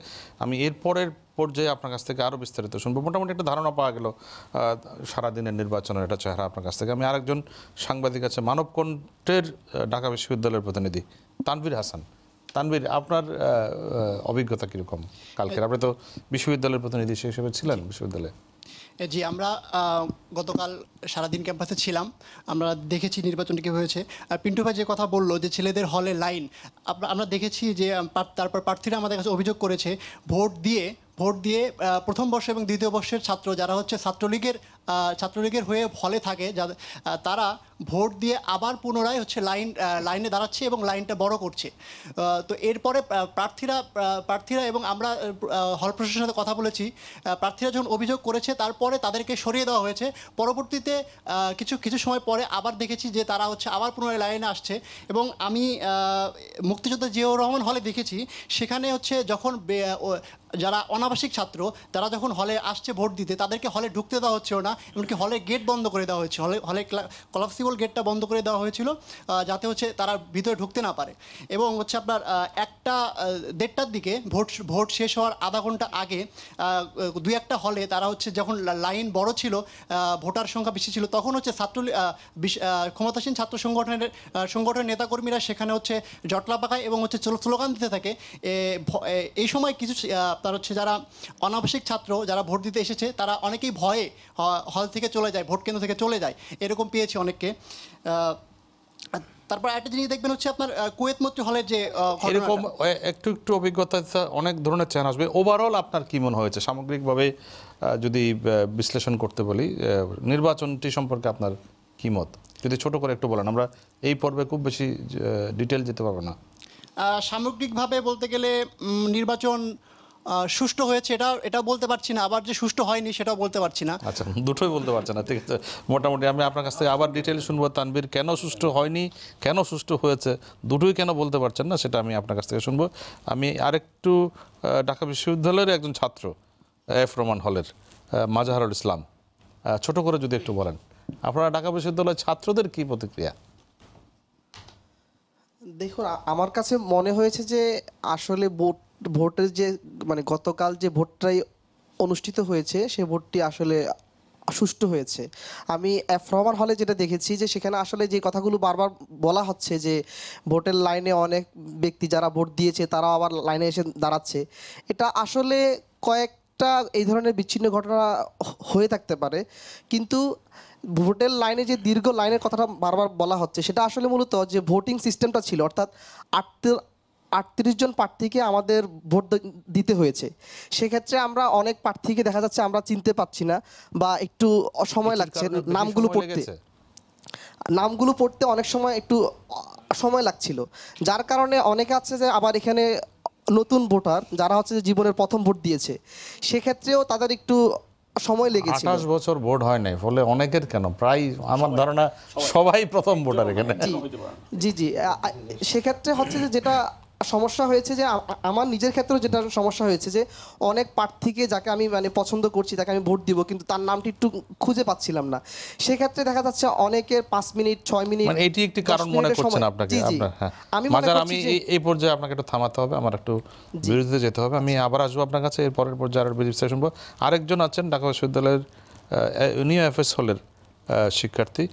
Speaker 1: আমি এর পরের পর্যায়ে আপনার কাছ থেকে আরও বিস্তারিত শুনবো। মোটামুটি একটা ধারণা পাওয়া গেল সারাদিনের নির্বাচনের একটা চেহারা আপনার কাছ থেকে। আমি আরেকজন সাংবাদিক আছে, মানবকণ্ঠের ঢাকা বিশ্ববিদ্যালয়ের প্রতিনিধি তানভীর হাসান। তানভীর, আপনার অভিজ্ঞতা কীরকম কালকের? আপনি তো বিশ্ববিদ্যালয়ের প্রতিনিধি হিসেবে ছিলেন বিশ্ববিদ্যালয়ে।
Speaker 6: জি, আমরা গতকাল সারাদিন ক্যাম্পাসে ছিলাম, আমরা দেখেছি নির্বাচনটি কী হয়েছে। আর পিন্টু ভাই যে কথা বললো যে ছেলেদের হলে লাইন, আমরা দেখেছি যে তারপর প্রার্থীরা আমাদের কাছে অভিযোগ করেছে ভোট দিয়ে প্রথম বর্ষ এবং দ্বিতীয় বর্ষের ছাত্র যারা হচ্ছে ছাত্রলীগের হয়ে হলে থাকে, তারা ভোট দিয়ে আবার পুনরায় হচ্ছে লাইনে দাঁড়াচ্ছে এবং লাইনটা বড় করছে। তো এরপরে প্রার্থীরা এবং আমরা হল প্রশাসনের সাথে কথা বলেছি, প্রার্থীরা যখন অভিযোগ করেছে তারপরে তাদেরকে সরিয়ে দেওয়া হয়েছে। পরবর্তীতে কিছু সময় পরে আবার দেখেছি যে তারা হচ্ছে আবার পুনরায় লাইনে আসছে। এবং আমি মুক্তিযোদ্ধা জিয়াউর রহমান হলে দেখেছি, সেখানে হচ্ছে যখন যারা অনাবাসিক ছাত্র তারা যখন হলে আসছে ভোট দিতে, তাদেরকে হলে ঢুকতে দেওয়া হচ্ছিল না, এমনকি হলে গেট বন্ধ করে দেওয়া হয়েছে, হলে কলাপসিবল গেটটা বন্ধ করে দেওয়া হয়েছিল যাতে হচ্ছে তারা ভিতরে ঢুকতে না পারে। এবং হচ্ছে আপনার 1টা-1:30টার দিকে ভোট শেষ হওয়ার আধা ঘন্টা আগে 2-1টা হলে তারা হচ্ছে যখন লাইন বড় ছিল, ভোটার সংখ্যা বেশি ছিল, তখন হচ্ছে ক্ষমতাসীন ছাত্র সংগঠনের নেতাকর্মীরা সেখানে হচ্ছে জটলা পাকায় এবং হচ্ছে স্লোগান দিতে থাকে। এই সময় কিছু তার হচ্ছে যারা অনাবশ্যিক ছাত্র যারা ভোট দিতে এসেছে তারা অনেকেই ভয়ে হল থেকে চলে যায়, ভোট কেন্দ্র থেকে চলে যায়, এরকম পেয়েছি অনেককে। তারপর একটা জিনিস দেখবেন হচ্ছে আপনার কুয়েত মৈত্রী হলের যে
Speaker 1: এরকম একটু অভিজ্ঞতা, অনেক ধরনের চ্যান আসবে। ওভারঅল আপনার কি মনে হয়েছে সামগ্রিকভাবে যদি বিশ্লেষণ করতে বলি, নির্বাচনটি সম্পর্কে আপনার কি মত? যদি ছোট করে একটু বলেন, আমরা এই পর্বে খুব বেশি ডিটেল যেতে পারবো না।
Speaker 6: সামগ্রিকভাবে বলতে গেলে নির্বাচন সুষ্ঠু হয়েছে এটা বলতে পারছি না, আবার যে সুষ্ঠু হয়নি সেটাও বলতে পারছি না।
Speaker 1: আচ্ছা, দুটোই বলতে পারছেন না, ঠিক আছে। মোটামুটি আমি আপনার কাছ থেকে আবার ডিটেল শুনবো তানভীর, কেন সুষ্ঠু হয়নি, কেন সুষ্ঠু হয়েছে, দুটোই কেন বলতে পারছেন না সেটা আমি আপনার কাছ থেকে শুনবো। আমি আরেকটু ঢাকা বিশ্ববিদ্যালয়ের একজন ছাত্র এফ রহমান হলের মাজাহারুল ইসলাম, ছোট করে যদি একটু বলেন আপনারা ঢাকা বিশ্ববিদ্যালয়ের ছাত্রদের কি প্রতিক্রিয়া?
Speaker 7: দেখুন, আমার কাছে মনে হয়েছে যে আসলে ভোটের যে মানে গতকাল যে ভোটটাই অনুষ্ঠিত হয়েছে সে ভোটটি আসলে সুষ্ঠু হয়েছে। আমি এফ রহমান হলে যেটা দেখেছি যে সেখানে আসলে যে কথাগুলো বারবার বলা হচ্ছে যে ভোটের লাইনে অনেক ব্যক্তি যারা ভোট দিয়েছে তারাও আবার লাইনে এসে দাঁড়াচ্ছে, এটা আসলে কয়েকটা এই ধরনের বিচ্ছিন্ন ঘটনা হয়ে থাকতে পারে। কিন্তু ভোটের লাইনে যে দীর্ঘ লাইনের কথাটা বারবার বলা হচ্ছে, সেটা আসলে মূলত যে ভোটিং সিস্টেমটা ছিল, অর্থাৎ 38 জন প্রার্থীকে আমাদের ভোট দিতে হয়েছে। সেক্ষেত্রে আমরা অনেক প্রার্থীকে দেখা যাচ্ছে আমরা চিনতে পারছি না, বা একটু সময় লাগছে নামগুলো পড়তে অনেক সময় একটু সময় লাগছিল, যার কারণে অনেকে আছে যে আবার এখানে নতুন ভোটার যারা হচ্ছে যে জীবনের প্রথম ভোট দিয়েছে, সেক্ষেত্রেও তাদের একটু সময় লেগেছে।
Speaker 1: 28 বছর ভোট হয় নাই, ফলে অনেকের কেন প্রায় আমার ধারণা সবাই প্রথম ভোটার এখানে।
Speaker 7: জি জি, সেক্ষেত্রে হচ্ছে যে যেটা সমস্যা হয়েছে, যে আমার নিজের ক্ষেত্রেও যেটা সমস্যা হয়েছে, যে অনেক প্রার্থীকে যাকে আমি মানে পছন্দ করছি, তাকে আমি ভোট দিব, কিন্তু তার নামটি একটু খুঁজে পাচ্ছিলাম না। সেক্ষেত্রে দেখা যাচ্ছে অনেকের 5 মিনিট 6 মিনিট,
Speaker 1: মানে এটি একটি কারণ মনে করছেন আপনাকে? আমি এই পর্যায়ে আপনাকে একটু থামাতে হবে, আমার একটু বিরতিতে যেতে হবে। আমি আবার আসবো আপনার কাছে এর পরের পর্যায়ে আরো বিস্তারিত শুনবো। আরেকজন আছেন ঢাকা বিশ্ববিদ্যালয়ের নিউ এফএস হলের শিক্ষার্থী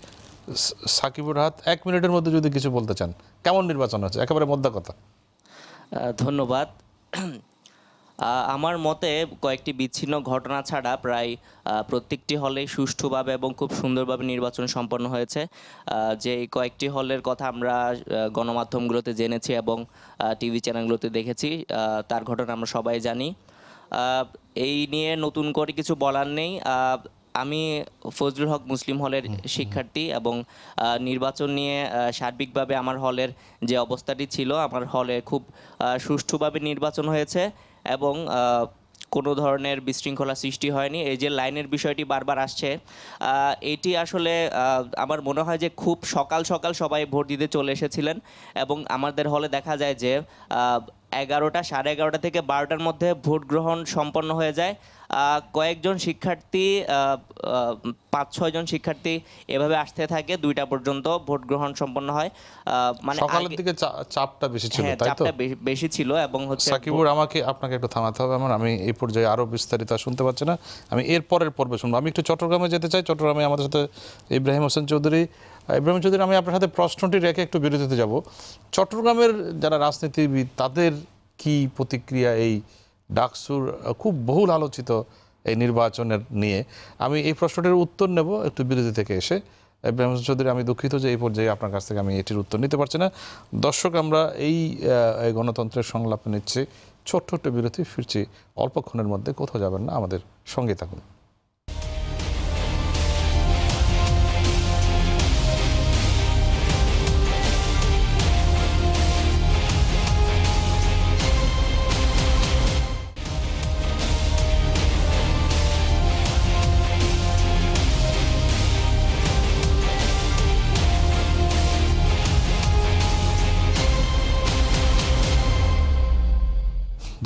Speaker 1: সাকিবুর হাত। 1 মিনিটের মধ্যে যদি কিছু বলতে চান, কেমন নির্বাচন হচ্ছে, একেবারে মোদ্দা কথা।
Speaker 8: ধন্যবাদ। আমার মতে কয়েকটি বিচ্ছিন্ন ঘটনা ছাড়া প্রায় প্রত্যেকটি হলে সুষ্ঠুভাবে এবং খুব সুন্দরভাবে নির্বাচন সম্পন্ন হয়েছে। যে কয়েকটি হলের কথা আমরা গণমাধ্যমগুলোতে জেনেছি এবং টিভি চ্যানেলগুলোতে দেখেছি, তার ঘটনা আমরা সবাই জানি। এই নিয়ে নতুন করে কিছু বলার নেই। আমি ফজলুল হক মুসলিম হলের শিক্ষার্থী এবং নির্বাচন নিয়ে সার্বিকভাবে আমার হলের যে অবস্থাটি ছিল, আমার হলে খুব সুষ্ঠুভাবে নির্বাচন হয়েছে এবং কোনো ধরনের বিশৃঙ্খলা সৃষ্টি হয়নি। এই যে লাইনের বিষয়টি বারবার আসছে, এটি আসলে আমার মনে হয় যে খুব সকাল সকাল সবাই ভোট দিতে চলে এসেছিলেন এবং আমাদের হলে দেখা যায় যে 11টা, সাড়ে 11টা থেকে 12টার মধ্যে ভোট গ্রহণ সম্পন্ন হয়ে যায়। কয়েকজন শিক্ষার্থী, 5-6 জন শিক্ষার্থী এভাবে আসতে থাকে, 2টা পর্যন্ত ভোট গ্রহণ সম্পন্ন হয়।
Speaker 1: মানে সকালের দিকে চাপটা বেশি ছিল, তাই তো?
Speaker 8: চাপটা বেশি ছিল এবং হচ্ছে
Speaker 1: সাকিবুর, আপনাকে একটু থামাতে হবে। আমি এই পর্যায়ে আরো বিস্তারিত শুনতে পাচ্ছি না, আমি এর পরের পর্বে শুনবো। আমি একটু চট্টগ্রামে যেতে চাই। চট্টগ্রামে আমাদের সাথে ইব্রাহিম হোসেন চৌধুরী। ইব্রাহিম চৌধুরী, আমি আপনার সাথে প্রশ্নটি রেখে একটু বিরতিতে যাব। চট্টগ্রামের যারা রাজনীতিবিদ, তাদের কি প্রতিক্রিয়া এই ডাকসুর খুব বহুল আলোচিত এই নির্বাচনের নিয়ে? আমি এই প্রশ্নটির উত্তর নেব একটু বিরতি থেকে এসে। ইব্রাহিম হোসেন চৌধুরী, আমি দুঃখিত যে এই পর্যায়ে আপনার কাছ থেকে আমি এটির উত্তর নিতে পারছি না। দর্শক, আমরা এই গণতন্ত্রের সংলাপ নিচ্ছি। ছোট্ট একটা বিরতি, ফিরছি অল্পক্ষণের মধ্যে। কোথাও যাবেন না, আমাদের সঙ্গে থাকুন।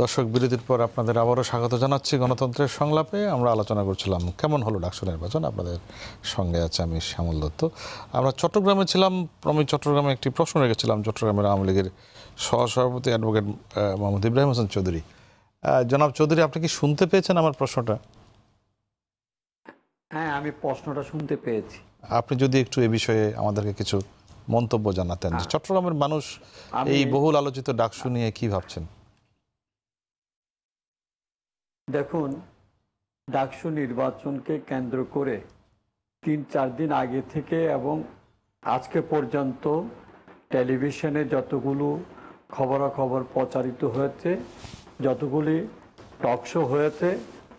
Speaker 1: দর্শক, বিরতির পর আপনাদের আবারও স্বাগত জানাচ্ছি গণতন্ত্রের সংলাপে। আমরা আলোচনা করছিলাম কেমন হলো ডাকসু নির্বাচন। আপনাদের সঙ্গে আছে আমি শ্যামল দত্ত। আমরা চট্টগ্রামে ছিলাম। আমি চট্টগ্রামে একটি প্রশ্ন রেখেছিলাম সচট্টগ্রামের আওয়ামী লীগের সহসভাপতি অ্যাডভোকেট মোহাম্মদ ইব্রাহিম হোসেন চৌধুরী। জনাব চৌধুরী, আপনি কি শুনতে পেয়েছেন আমার প্রশ্নটা?
Speaker 9: হ্যাঁ, আমি প্রশ্নটা শুনতে পেয়েছি।
Speaker 1: আপনি যদি একটু এ বিষয়ে আমাদেরকে কিছু মন্তব্য জানাতেন, যে চট্টগ্রামের মানুষ এই বহুল আলোচিত ডাকসু নিয়ে কি ভাবছেন?
Speaker 9: দেখুন, ডাকসু নির্বাচনকে কেন্দ্র করে 3-4 দিন আগে থেকে এবং আজকে পর্যন্ত টেলিভিশনে যতগুলো খবরাখবর প্রচারিত হয়েছে, যতগুলি টকশো হয়েছে,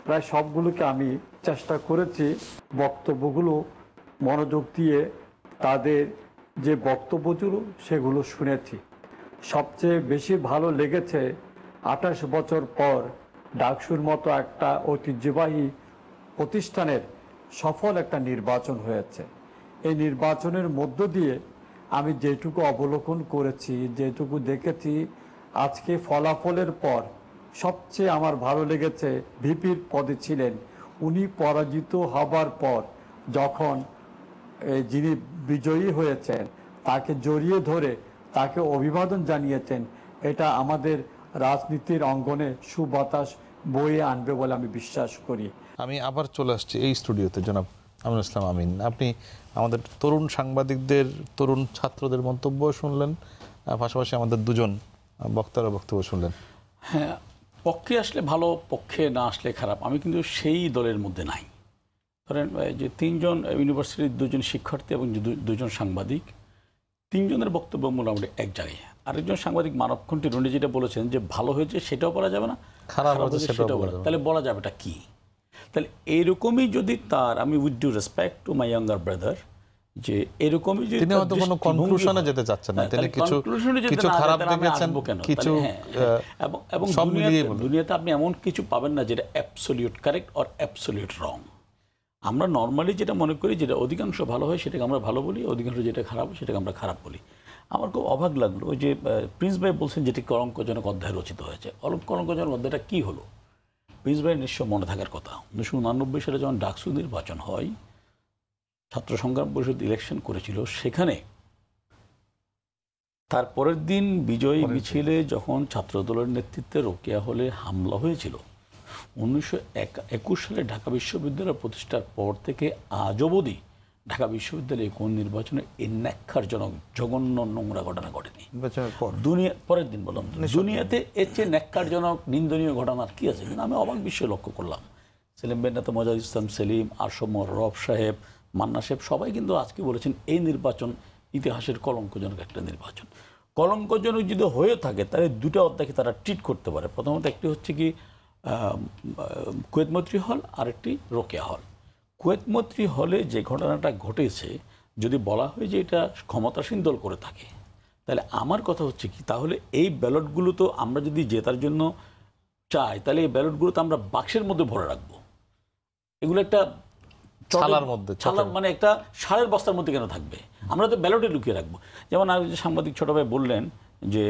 Speaker 9: প্রায় সবগুলোকে আমি চেষ্টা করেছি বক্তব্যগুলো মনোযোগ দিয়ে তাদের যে বক্তব্যগুলো সেগুলো শুনেছি। সবচেয়ে বেশি ভালো লেগেছে 28 বছর পর ডাকসুর মতো একটা ঐতিহ্যবাহী প্রতিষ্ঠানের সফল একটা নির্বাচন হয়েছে। এই নির্বাচনের মধ্য দিয়ে আমি যেটুকু অবলোকন করেছি, যেটুকু দেখেছি, আজকে ফলাফলের পর সবচেয়ে আমার ভালো লেগেছে ভিপির পদে ছিলেন উনি পরাজিত হবার পর যখন যিনি বিজয়ী হয়েছেন তাকে জড়িয়ে ধরে তাকে অভিবাদন জানিয়েছেন। এটা আমাদের রাজনীতির অঙ্গনে সুবাতাস বয়ে আনবে বলে আমি বিশ্বাস করি।
Speaker 1: আমি আবার চলে আসছি এই স্টুডিওতে। জনাব আমিনুল ইসলাম আমিন, আপনি আমাদের তরুণ সাংবাদিকদের, তরুণ ছাত্রদের মন্তব্য শুনলেন, পাশাপাশি আমাদের দুজন বক্তারা বক্তব্য শুনলেন।
Speaker 2: হ্যাঁ, পক্ষে আসলে ভালো, পক্ষে না আসলে খারাপ। আমি কিন্তু সেই দলের মধ্যে নাই। ধরেন যে 3 জন ইউনিভার্সিটির 2 জন শিক্ষার্থী এবং 2 জন সাংবাদিক, 3 জনের বক্তব্য মোটামুটি এক জায়গায়। আরেকজন সাংবাদিক মানবখণ্ডীর উনি যেটা বলেছেন যে ভালো হয়েছে সেটাও বলা যাবে না, খারাপ হয়েছে সেটাও বলা যাবে, তাহলে বলা যাবেটা কি? তাহলে এইরকমই যদি তার, আমি with due respect to my younger brother, যে এরকমই যদি
Speaker 1: তিনি হয়তো কোনো কনক্লুশনে যেতে চাচ্ছেন না, তিনি কিছু খারাপ দেখেছেন, কিছু
Speaker 2: এবং দুনিয়াতে আপনি এমন কিছু পাবেন না যেটা অ্যাবসলিউট কারেক্ট অর অ্যাবসলিউট রং। আমরা নর্মালি যেটা মনে করি, যেটা অধিকাংশ ভালো হয় সেটাকে আমরা ভালো বলি, অধিকাংশ যেটা খারাপ হয় সেটাকে আমরা খারাপ বলি। আমার খুব অবাক লাগলো যে প্রিন্স ভাই বলছেন যেটি কলঙ্কজনক অধ্যায় রচিত হয়েছে। কলঙ্কজনক অধ্যায়টা কী হলো? প্রিন্স ভাই নিশ্চয় মনে থাকার কথা, 1989 সালে যখন ডাকসু নির্বাচন হয়, ছাত্র সংগ্রাম পরিষদ ইলেকশন করেছিল, সেখানে তার পরের দিন বিজয়ী মিছিলে যখন ছাত্রদলের নেতৃত্বে রোকেয়া হলে হামলা হয়েছিল, 1921 সালে ঢাকা বিশ্ববিদ্যালয় প্রতিষ্ঠার পর থেকে আজ অবধি ঢাকা বিশ্ববিদ্যালয়ে কোন নির্বাচনে এই ন্যাক্কারজনক জঘন্য নোংরা ঘটনা ঘটেনি। পরের দিন বললাম, দুনিয়াতে এর চেয়ে ন্যাক্কারজনক নিন্দনীয় ঘটনা কি আছে? কিন্তু আমি অবাক বিষয় লক্ষ্য করলাম, সেলিম ভাই নেতা মজাদ ইসলাম সেলিম, আসম রব সাহেব, মান্না সাহেব সবাই কিন্তু আজকে বলেছেন এই নির্বাচন ইতিহাসের কলঙ্কজনক একটা নির্বাচন। কলঙ্কজনক যদি হয়ে থাকে তাহলে দুটো অধ্যায়কে তারা ট্রিট করতে পারে। প্রথমত একটি হচ্ছে কি কুয়েত মৈত্রী হল, আরেকটি রোকেয়া হল। কুয়েত মৈত্রী হলে যে ঘটনাটা ঘটেছে, যদি বলা হয় যে এটা ক্ষমতাসীন দল করে থাকে, তাহলে আমার কথা হচ্ছে কি, তাহলে এই ব্যালটগুলো তো আমরা যদি জেতার জন্য চাই, তাহলে এই ব্যালটগুলো তো আমরা বাক্সের মধ্যে ভরে রাখবো, এগুলো একটা ছালার মানে একটা সারের বস্তার মধ্যে কেন থাকবে? আমরা তো ব্যালটে লুকিয়ে রাখবো। যেমন সাংবাদিক ছোট ভাই বললেন যে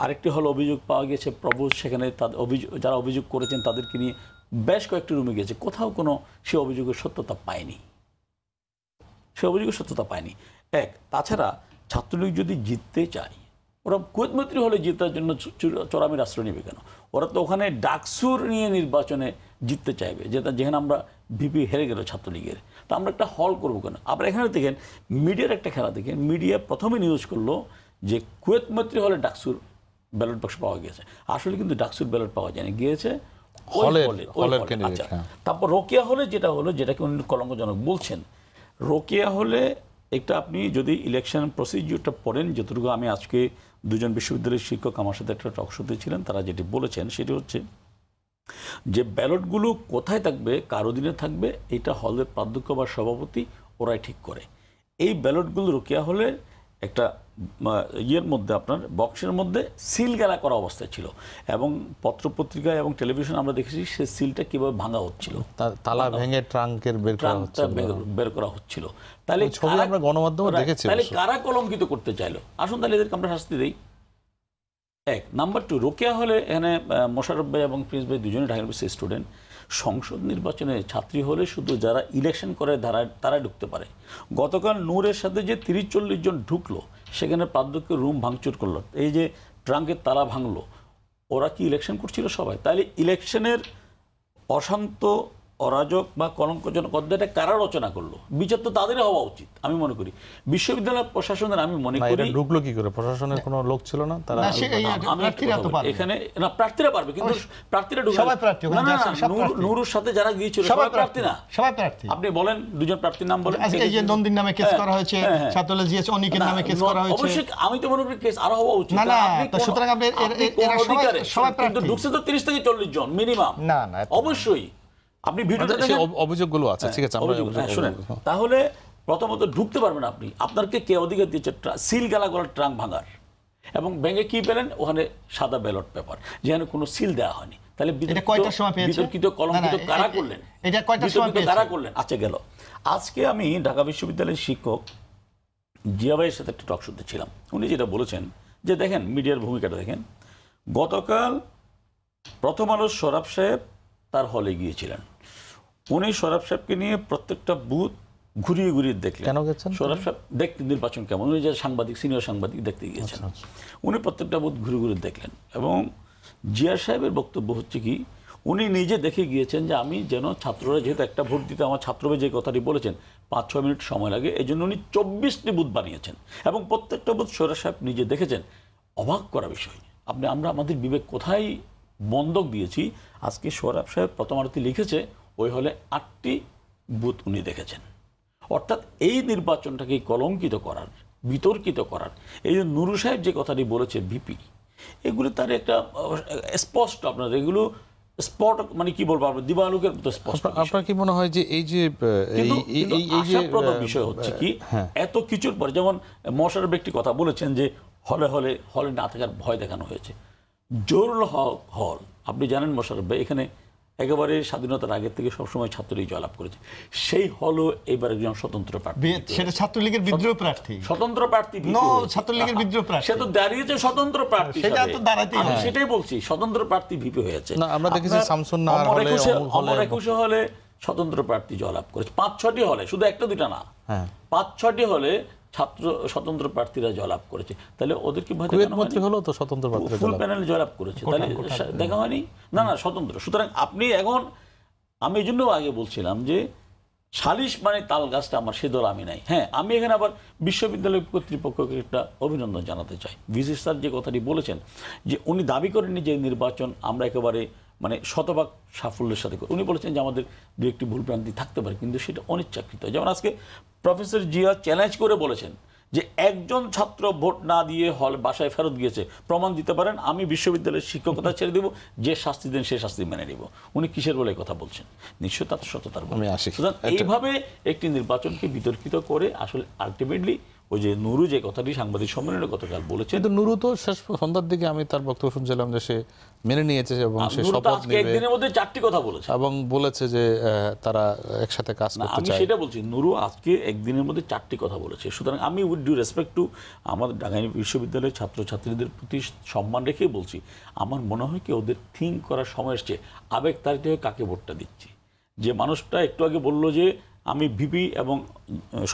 Speaker 2: আরেকটি হল অভিযোগ পাওয়া গেছে প্রভু, সেখানে তাদের যারা অভিযোগ করেছেন তাদেরকে নিয়ে বেশ কয়েকটি রুমে গেছে, কোথাও কোনো সে অভিযোগের সত্যতা পায়নি, এক। তাছাড়া ছাত্রলীগ যদি জিততে চায়, ওরা কুয়েত মৈত্রী হলে জেতার জন্য চোরামির আশ্রয় নেবে কেন? ওরা তো ওখানে ডাকসুর নিয়ে নির্বাচনে জিততে চাইবে, যেখানে আমরা ভিপি হেরে গেল ছাত্রলীগের, তো আমরা একটা হল করবো কেন? আবার এখানে দেখেন মিডিয়ার একটা খেলা দেখেন, মিডিয়া প্রথমে নিউজ করলো যে কুয়েত মৈত্রী হলে ডাকসুর ব্যালট বাক্স পাওয়া গেছে, আসলে কিন্তু ডাকসুর ব্যালট পাওয়া যায়নি, গিয়েছে তারপর রোকেয়া হলে যেটা হলো, যেটাকে উনি কলঙ্কজনক বলছেন, রোকেয়া হলে একটা আপনি যদি ইলেকশন প্রসিডিউরটা পড়েন, যতটুকু আমি আজকে 2 জন বিশ্ববিদ্যালয়ের শিক্ষক আমার সাথে একটা টক শোতে ছিলেন, তারা যেটি বলেছেন সেটি হচ্ছে যে ব্যালটগুলো কোথায় থাকবে, কার অধীনে থাকবে, এটা হলের প্রাধ্যক্ষ বা সভাপতি ওরাই ঠিক করে। এই ব্যালটগুলো রোকেয়া হলে একটা ইয়ের মধ্যে, আপনার বক্সের মধ্যে সিলগালা করা অবস্থায় ছিল, এবং পত্রপত্রিকায় এবং টেলিভিশন আমরা দেখেছি সে সিলটা কিভাবে ভাঙা হচ্ছিল,
Speaker 1: তালা ভেঙে ট্রাঙ্কের
Speaker 2: বের করা হচ্ছিল। তাহলে
Speaker 1: ছবি আমরা গণমাধ্যমে দেখেছি,
Speaker 2: তাহলে কারা কলঙ্কিত করতে চাইলো? আসুন তাহলে এদেরকে আমরা শাস্তি দেই, এক। নাম্বার 2, রোকেয়া হলে এখানে মোশাররফ ভাই এবং প্রিন্স ভাই দুজনে ঢাকা ইউনিভার্সিটির স্টুডেন্ট, সংসদ নির্বাচনে ছাত্রী হলে শুধু যারা ইলেকশন করে তারাই ঢুকতে পারে। গতকাল নূরের সাথে যে 30-40 জন ঢুকলো, সেখানে প্রাধ্যক্ষ রুম ভাঙচুর করলো, এই যে ট্রাঙ্কের তালা ভাঙলো, ওরা কি ইলেকশন করছিল সবাই? তাহলে ইলেকশনের অশান্ত, অরাজক বা কলঙ্কজনক অধ্যায়টা কারা রচনা করলো? বিচার তো তাদেরই হওয়া উচিত আমি মনে করি। বিশ্ববিদ্যালয় প্রশাসনের আমি মনে করি
Speaker 1: ঢুকলো কি করে? প্রশাসনের কোনো লোক ছিল না? তারা
Speaker 2: এখানে না, প্রার্থীরা পারবে, কিন্তু প্রার্থীরা নুরুর সাথে যারা গিয়েছিল সবাই প্রার্থী না, সবাই প্রার্থী। আপনি বলেন 2 জন প্রার্থীর নাম বলেন।
Speaker 4: এই যে নন্দিন নামে কেস করা হয়েছে, ছাত্রলীগ জিএস অনিকের নামে কেস করা হয়েছে,
Speaker 2: অবশ্যই আমি তো মনে করি কেস আরো হওয়া উচিত।
Speaker 4: না না, তো সুতরাং আপনি এরা সবাই প্রার্থী,
Speaker 2: ঢুকছে তো 30 থেকে 40 জন মিনিমাম।
Speaker 4: না না,
Speaker 2: অবশ্যই আপনি ভিডিওতে দেখেন
Speaker 1: অভিযোগগুলো আছে, ঠিক আছে, আমরা
Speaker 2: শুনেন। তাহলে প্রথমত ঢুকতে পারবেন আপনি, আপনাকে কে অধিকার দিয়েছে সিল গালা করার, ট্রাঙ্ক ভাঙার, এবং ব্যাংকে কি পেলেন? ওখানে সাদা ব্যালট পেপার, যেখানে কোনো সিল দেওয়া হয়নি। তাহলে বিতর্কিত কলঙ্কিত কারা করলেন?
Speaker 4: এটা কয়টার সময় পেয়েছে?
Speaker 2: কারা করলেন? আচ্ছা গেল। আজকে আমি ঢাকা বিশ্ববিদ্যালয়ের শিক্ষক জিয়া ভাইয়ের সাথে একটা টক শুনতে ছিলাম, উনি যেটা বলেছেন যে দেখেন মিডিয়ার ভূমিকাটা দেখেন। গতকাল প্রথম আলোর সরাব সাহেব তার হলে গিয়েছিলেন, উনি সরাব সাহেবকে নিয়ে প্রত্যেকটা বুথ ঘুরিয়ে ঘুরিয়ে দেখলেন।
Speaker 1: কেন গেছেন?
Speaker 2: সরাব সাহেব দেখতে নির্বাচন কেমন, উনি যে সাংবাদিক, সিনিয়র সাংবাদিক দেখতে গিয়েছেন, উনি প্রত্যেকটা বুথ ঘুরে ঘুরে দেখলেন। এবং জিয়া সাহেবের বক্তব্য হচ্ছে কি, উনি নিজে দেখে গিয়েছেন যে আমি যেন ছাত্ররা, যেহেতু একটা ভোট দিতে আমার ছাত্ররা যে কথাটি বলেছেন 5-6 মিনিট সময় লাগে, এই জন্য উনি 24টি বুথ বানিয়েছেন, এবং প্রত্যেকটা বুথ সরাব সাহেব নিজে দেখেছেন। অবাক করা বিষয়, আমরা আমাদের বিবেক কোথায় বন্ধক দিয়েছি? আজকে সরাব সাহেব প্রথম আলোতে লিখেছে ওই হলে 8টি বুথ উনি দেখেছেন। অর্থাৎ এই নির্বাচনটাকে কলঙ্কিত করার, বিতর্কিত করার, এই যে নুরু সাহেব যে কথাটি বলেছে ভিপি, এগুলো তার একটা স্পষ্ট, আপনার এগুলো স্পট, মানে কি বলবো, আপনার দিবালোকের মতো স্পষ্ট।
Speaker 1: আপনার কি মনে হয় যে এই যে
Speaker 2: আশাপ্রদ বিষয় হচ্ছে কি, এত কিছুর পর, যেমন মশার ব্যক্তি কথা বলেছেন যে হলে না থাকার ভয় দেখানো হয়েছে। জোরুল হক হল, আপনি জানেন মোশাররফ ভাই, এখানে একেবারে স্বাধীনতার আগের থেকে সবসময় ছাত্রলীগ জয়লাভ করেছে। সেই হলও এবার একজন স্বতন্ত্র প্রার্থী,
Speaker 4: সেটা ছাত্রলীগের বিদ্রোহ প্রার্থী,
Speaker 2: স্বতন্ত্র প্রার্থী,
Speaker 4: ছাত্রলীগের বিদ্রোহ প্রার্থী,
Speaker 2: সে তো দাঁড়িয়েছে স্বতন্ত্র প্রার্থী, সেটাই বলছি, স্বতন্ত্র প্রার্থী ভিপি হয়েছে।
Speaker 1: আমরা দেখেছি শামসুন্নাহার হলে,
Speaker 2: অমর 21 হলে স্বতন্ত্র প্রার্থী জয়লাভ করেছে, 5-6টি হলে, শুধু একটা দুটা না, 5-6টি হলে স্বতন্ত্র প্রার্থীরা জয়লাভ করেছে। তাহলে ওদের কি
Speaker 1: মন্ত্রী হলো তো স্বতন্ত্র প্রার্থীরা
Speaker 2: ফুল প্যানেল জয়লাভ করেছে, তাহলে দেখা হয়নি? না, স্বতন্ত্র। সুতরাং আপনি এখন, আমি এই জন্য আগে বলছিলাম যে সালিশ মানে তাল গাছটা আমার, সে দল আমি নাই। হ্যাঁ, আমি এখানে আবার বিশ্ববিদ্যালয় কর্তৃপক্ষকে একটা অভিনন্দন জানাতে চাই। ভিসি স্যার যে কথাটি বলেছেন, যে উনি দাবি করেননি যে নির্বাচন আমরা একেবারে মানে শতভাগ সাফল্যের সাথে করি। উনি বলেছেন যে আমাদের দু একটি ভুলভ্রান্তি থাকতে পারে, কিন্তু সেটা অনিচ্ছাকৃত। যেমন আজকে প্রফেসর জিয়া চ্যালেঞ্জ করে বলেছেন যে একজন ছাত্র ভোট না দিয়ে বাসায় ফেরত গিয়েছে, প্রমাণ দিতে পারেন, আমি বিশ্ববিদ্যালয়ের শিক্ষকতা ছেড়ে দেব, যে শাস্তি দেন সে শাস্তি মেনে নিব। উনি কিসের বলে কথা বলছেন? নিশ্চয়ই তার সততার বলে। এইভাবে একটি নির্বাচনকে বিতর্কিত করে আসলে আলটিমেটলি ওই যে নুরু যে কথাটি সাংবাদিক সম্মেলনে গতকাল বলেছে,
Speaker 1: কিন্তু নুরু তো শেষ সন্ধ্যার দিকে আমি তার বক্তব্য শুনছিলাম যে সে মেনে নিয়েছে এবং সে শপথ নেবে,
Speaker 2: একদিনের মধ্যে 4টি কথা বলেছে
Speaker 1: এবং বলেছে যে তারা একসাথে কাজ করতে চায়।
Speaker 2: আমি সেটা বলছি, নুরু আজকে একদিনের মধ্যে 4টি কথা বলেছে। সুতরাং আমি উইথ ডিউ রেসপেক্ট টু আমাদের ঢাকা বিশ্ববিদ্যালয়ের ছাত্রছাত্রীদের প্রতি সম্মান রেখে বলছি, আমার মনে হয় কি ওদের থিঙ্ক করার সময় এসছে, আবেগ তাড়িত হয়ে কাকে ভোটটা দিচ্ছি। যে মানুষটা একটু আগে বললো যে আমি ভিপি এবং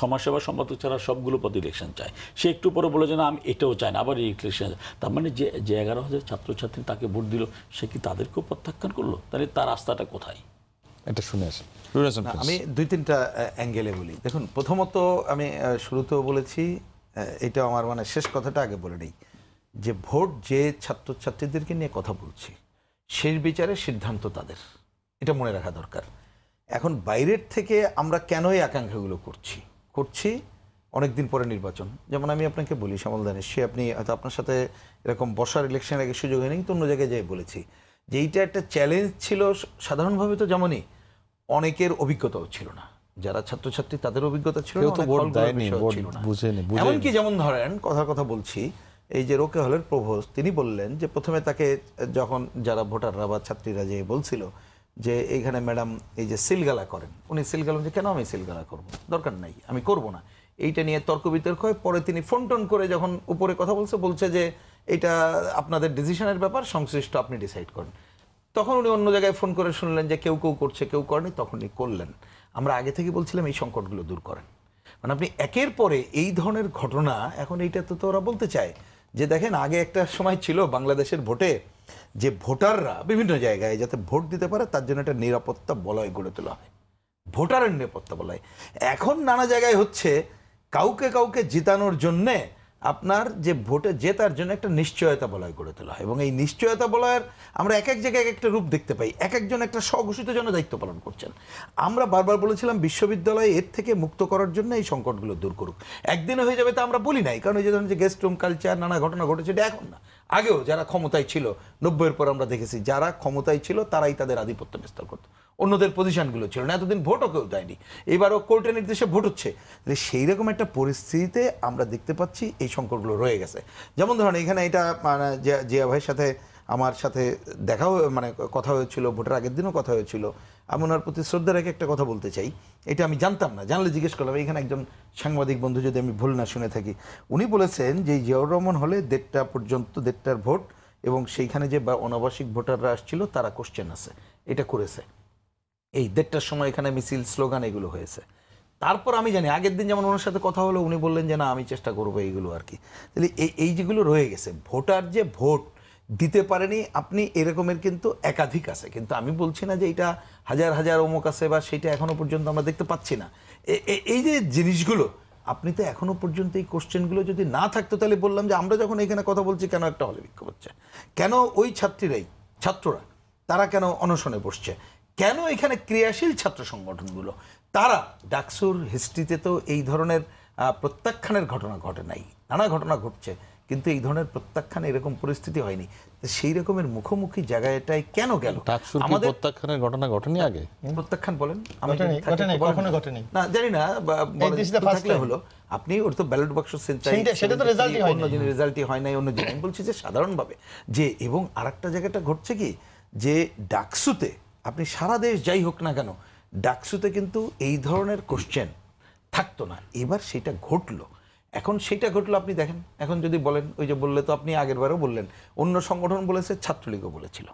Speaker 2: সমাজসেবা সম্পাদক ছাড়া সবগুলো পদে ইলেকশন চাই, সে একটু পরে বলে যে না আমি এটাও চাই না, আবার ইলেকশন। তার মানে যে 11,000 ছাত্রছাত্রী তাকে ভোট দিল, সে কি তাদেরকেও প্রত্যাখ্যান করলো? তাহলে তার রাস্তাটা কোথায়?
Speaker 1: এটা শুনে আসি।
Speaker 3: আমি 2-3টা অ্যাঙ্গেলে বলি। দেখুন, প্রথমত আমি শুরুতেও বলেছি, এটা আমার মানে শেষ কথাটা আগে বলে নেই, যে ভোট যে ছাত্রছাত্রীদেরকে নিয়ে কথা বলছি, শেষ বিচারে সিদ্ধান্ত তাদের, এটা মনে রাখা দরকার। এখন বাইরের থেকে আমরা কেন এই আকাঙ্ক্ষাগুলো করছি অনেকদিন পরে নির্বাচন। যেমন আমি আপনাকে বলি, শ্যামল দা, নিশ্চয়ই আপনি হয়তো আপনার সাথে এরকম বসার ইলেকশনের আগে সুযোগ হয়নি, কিন্তু অন্য জায়গায় যাই বলেছি যে এইটা একটা চ্যালেঞ্জ ছিল সাধারণভাবে, তো যেমনই অনেকের অভিজ্ঞতাও ছিল না, যারা ছাত্রছাত্রী তাদের অভিজ্ঞতা ছিল না, এমনকি যেমন ধরেন কথা বলছি, এই যে রোকে হলের প্রভোস্ট, তিনি বললেন যে প্রথমে তাকে যখন যারা ভোটাররা বা ছাত্রীরা যে বলছিল যে এইখানে ম্যাডাম এই যে সিলগালা করেন, উনি সিলগালা, যে কেন আমি সিলগালা করব, দরকার নাই, আমি করব না, এইটা নিয়ে তর্ক বিতর্ক হয়। পরে তিনি ফোন টোন করে যখন উপরে কথা বলছে যে এটা আপনাদের ডিসিশনের ব্যাপার, সংশ্লিষ্ট আপনি ডিসাইড করেন। তখন উনি অন্য জায়গায় ফোন করে শুনলেন যে কেউ করছে, কেউ করেনি, তখনই করলেন। আমরা আগে থেকে বলছিলাম এই সংকটগুলো দূর করেন। মানে আপনি একের পরে এই ধরনের ঘটনা, এখন এইটা তো ওরা বলতে চায় যে দেখেন আগে একটা সময় ছিল বাংলাদেশের ভোটে যে ভোটাররা বিভিন্ন জায়গায় যাতে ভোট দিতে পারে তার জন্য একটা নিরাপত্তা বলয় গড়ে তোলা হয়, ভোটারের নিরাপত্তা বলয়। এখন নানা জায়গায় হচ্ছে কাউকে জিতানোর জন্যে আপনার যে ভোটে জেতার জন্য একটা নিশ্চয়তা বলয় গড়ে তোলা হয়, এবং এই নিশ্চয়তা বলয়ের আমরা এক জায়গায় একটা রূপ দেখতে পাই, একজন একটা স্বঘোষিত জন্য দায়িত্ব পালন করছেন। আমরা বারবার বলেছিলাম বিশ্ববিদ্যালয় এর থেকে মুক্ত করার জন্য এই সংকটগুলো দূর করুক। একদিনে হয়ে যাবে তা আমরা বলি নাই, কারণ এই যে ধরুন যে গেস্ট রুম কালচার নানা ঘটনা ঘটেছে, এটা এখন না, আগেও যারা ক্ষমতায় ছিল 90-এর পর আমরা দেখেছি যারা ক্ষমতায় ছিল তারাই তাদের আধিপত্য বিস্তার করতো, অন্যদের পজিশনগুলো ছিল না, এতদিন ভোটও কেউ দেয়নি, এবারও কোর্টের নির্দেশে ভোট হচ্ছে। সেই রকম একটা পরিস্থিতিতে আমরা দেখতে পাচ্ছি এই সংকটগুলো রয়ে গেছে। যেমন ধরেন এখানে এটা মানে জিয়া ভাইয়ের সাথে আমার সাথে দেখাও মানে কথা হয়েছিল, ভোটের আগের দিনও কথা হয়েছিল। আমি ওনার প্রতি শ্রদ্ধা রেখে একটা কথা বলতে চাই, এটা আমি জানতাম না, জানলে জিজ্ঞেস করলাম। এখানে একজন সাংবাদিক বন্ধু, যদি আমি ভুল না শুনে থাকি, উনি বলেছেন যে জিয়াউর রহমান হলে 1:30 পর্যন্ত 1:30টার ভোট, এবং সেইখানে যে অনাবাসিক ভোটাররা আসছিল তারা কোশ্চেন আছে, এটা করেছে। এই 1:30টার সময় এখানে মিছিল, স্লোগান এগুলো হয়েছে। তারপর আমি জানি আগের দিন যেমন ওনার সাথে কথা হলো, উনি বললেন যে না আমি চেষ্টা করবো এইগুলো আর কি। তাহলে এই যেগুলো রয়ে গেছে, ভোটার যে ভোট দিতে পারেনি আপনি, এরকমের কিন্তু একাধিক আছে। কিন্তু আমি বলছি না যে এটা হাজার অমুক আছে বা সেটা এখনো পর্যন্ত আমরা দেখতে পাচ্ছি না। এই যে জিনিসগুলো, আপনি তো এখনো পর্যন্ত এই কোশ্চেনগুলো যদি না থাকতো, তাহলে বললাম যে আমরা যখন এখানে কথা বলছি কেন একটা হলে বিক্ষোভ হচ্ছে, কেন ওই ছাত্ররা তারা কেন অনশনে বসছে, কেন এখানে ক্রিয়াশীল ছাত্র সংগঠনগুলো তারা ডাকসুর হিস্ট্রিতে তো এই ধরনের প্রত্যাখ্যানের ঘটনা ঘটে নাই, নানা ঘটনা ঘটছে, কিন্তু এই ধরনের প্রত্যাখ্যান এরকম পরিস্থিতি হয়নি। সেই রকমের মুখোমুখি জায়গাটায় কেন গেল?
Speaker 1: আমাদের প্রত্যাখ্যানের ঘটনা ঘটেনি আগে?
Speaker 3: প্রত্যাখ্যান বলেন, আমি
Speaker 4: কখনো ঘটেনি
Speaker 3: না জানি না, থাকলে হলো আপনি ওর তো ব্যালট বাক্স
Speaker 4: সেটা তো রেজাল্টই হয় না,
Speaker 3: অন্য দিন রেজাল্টই হয় নাই, অন্য দিন। আমি বলছি যে সাধারণভাবে যে, এবং আরেকটা জায়গাটা ঘটছে কি, যে ডাকসুতে আপনি সারা দেশ যাই হোক না কেন, ডাকসুতে কিন্তু এই ধরনের কোশ্চেন থাকতো না, এবার সেটা ঘটলো। এখন সেটা ঘটলো, আপনি দেখেন এখন যদি বলেন, ওই যে বললে তো আপনি আগের বারও বললেন, অন্য সংগঠন বলেছে, ছাত্রলীগও বলেছিল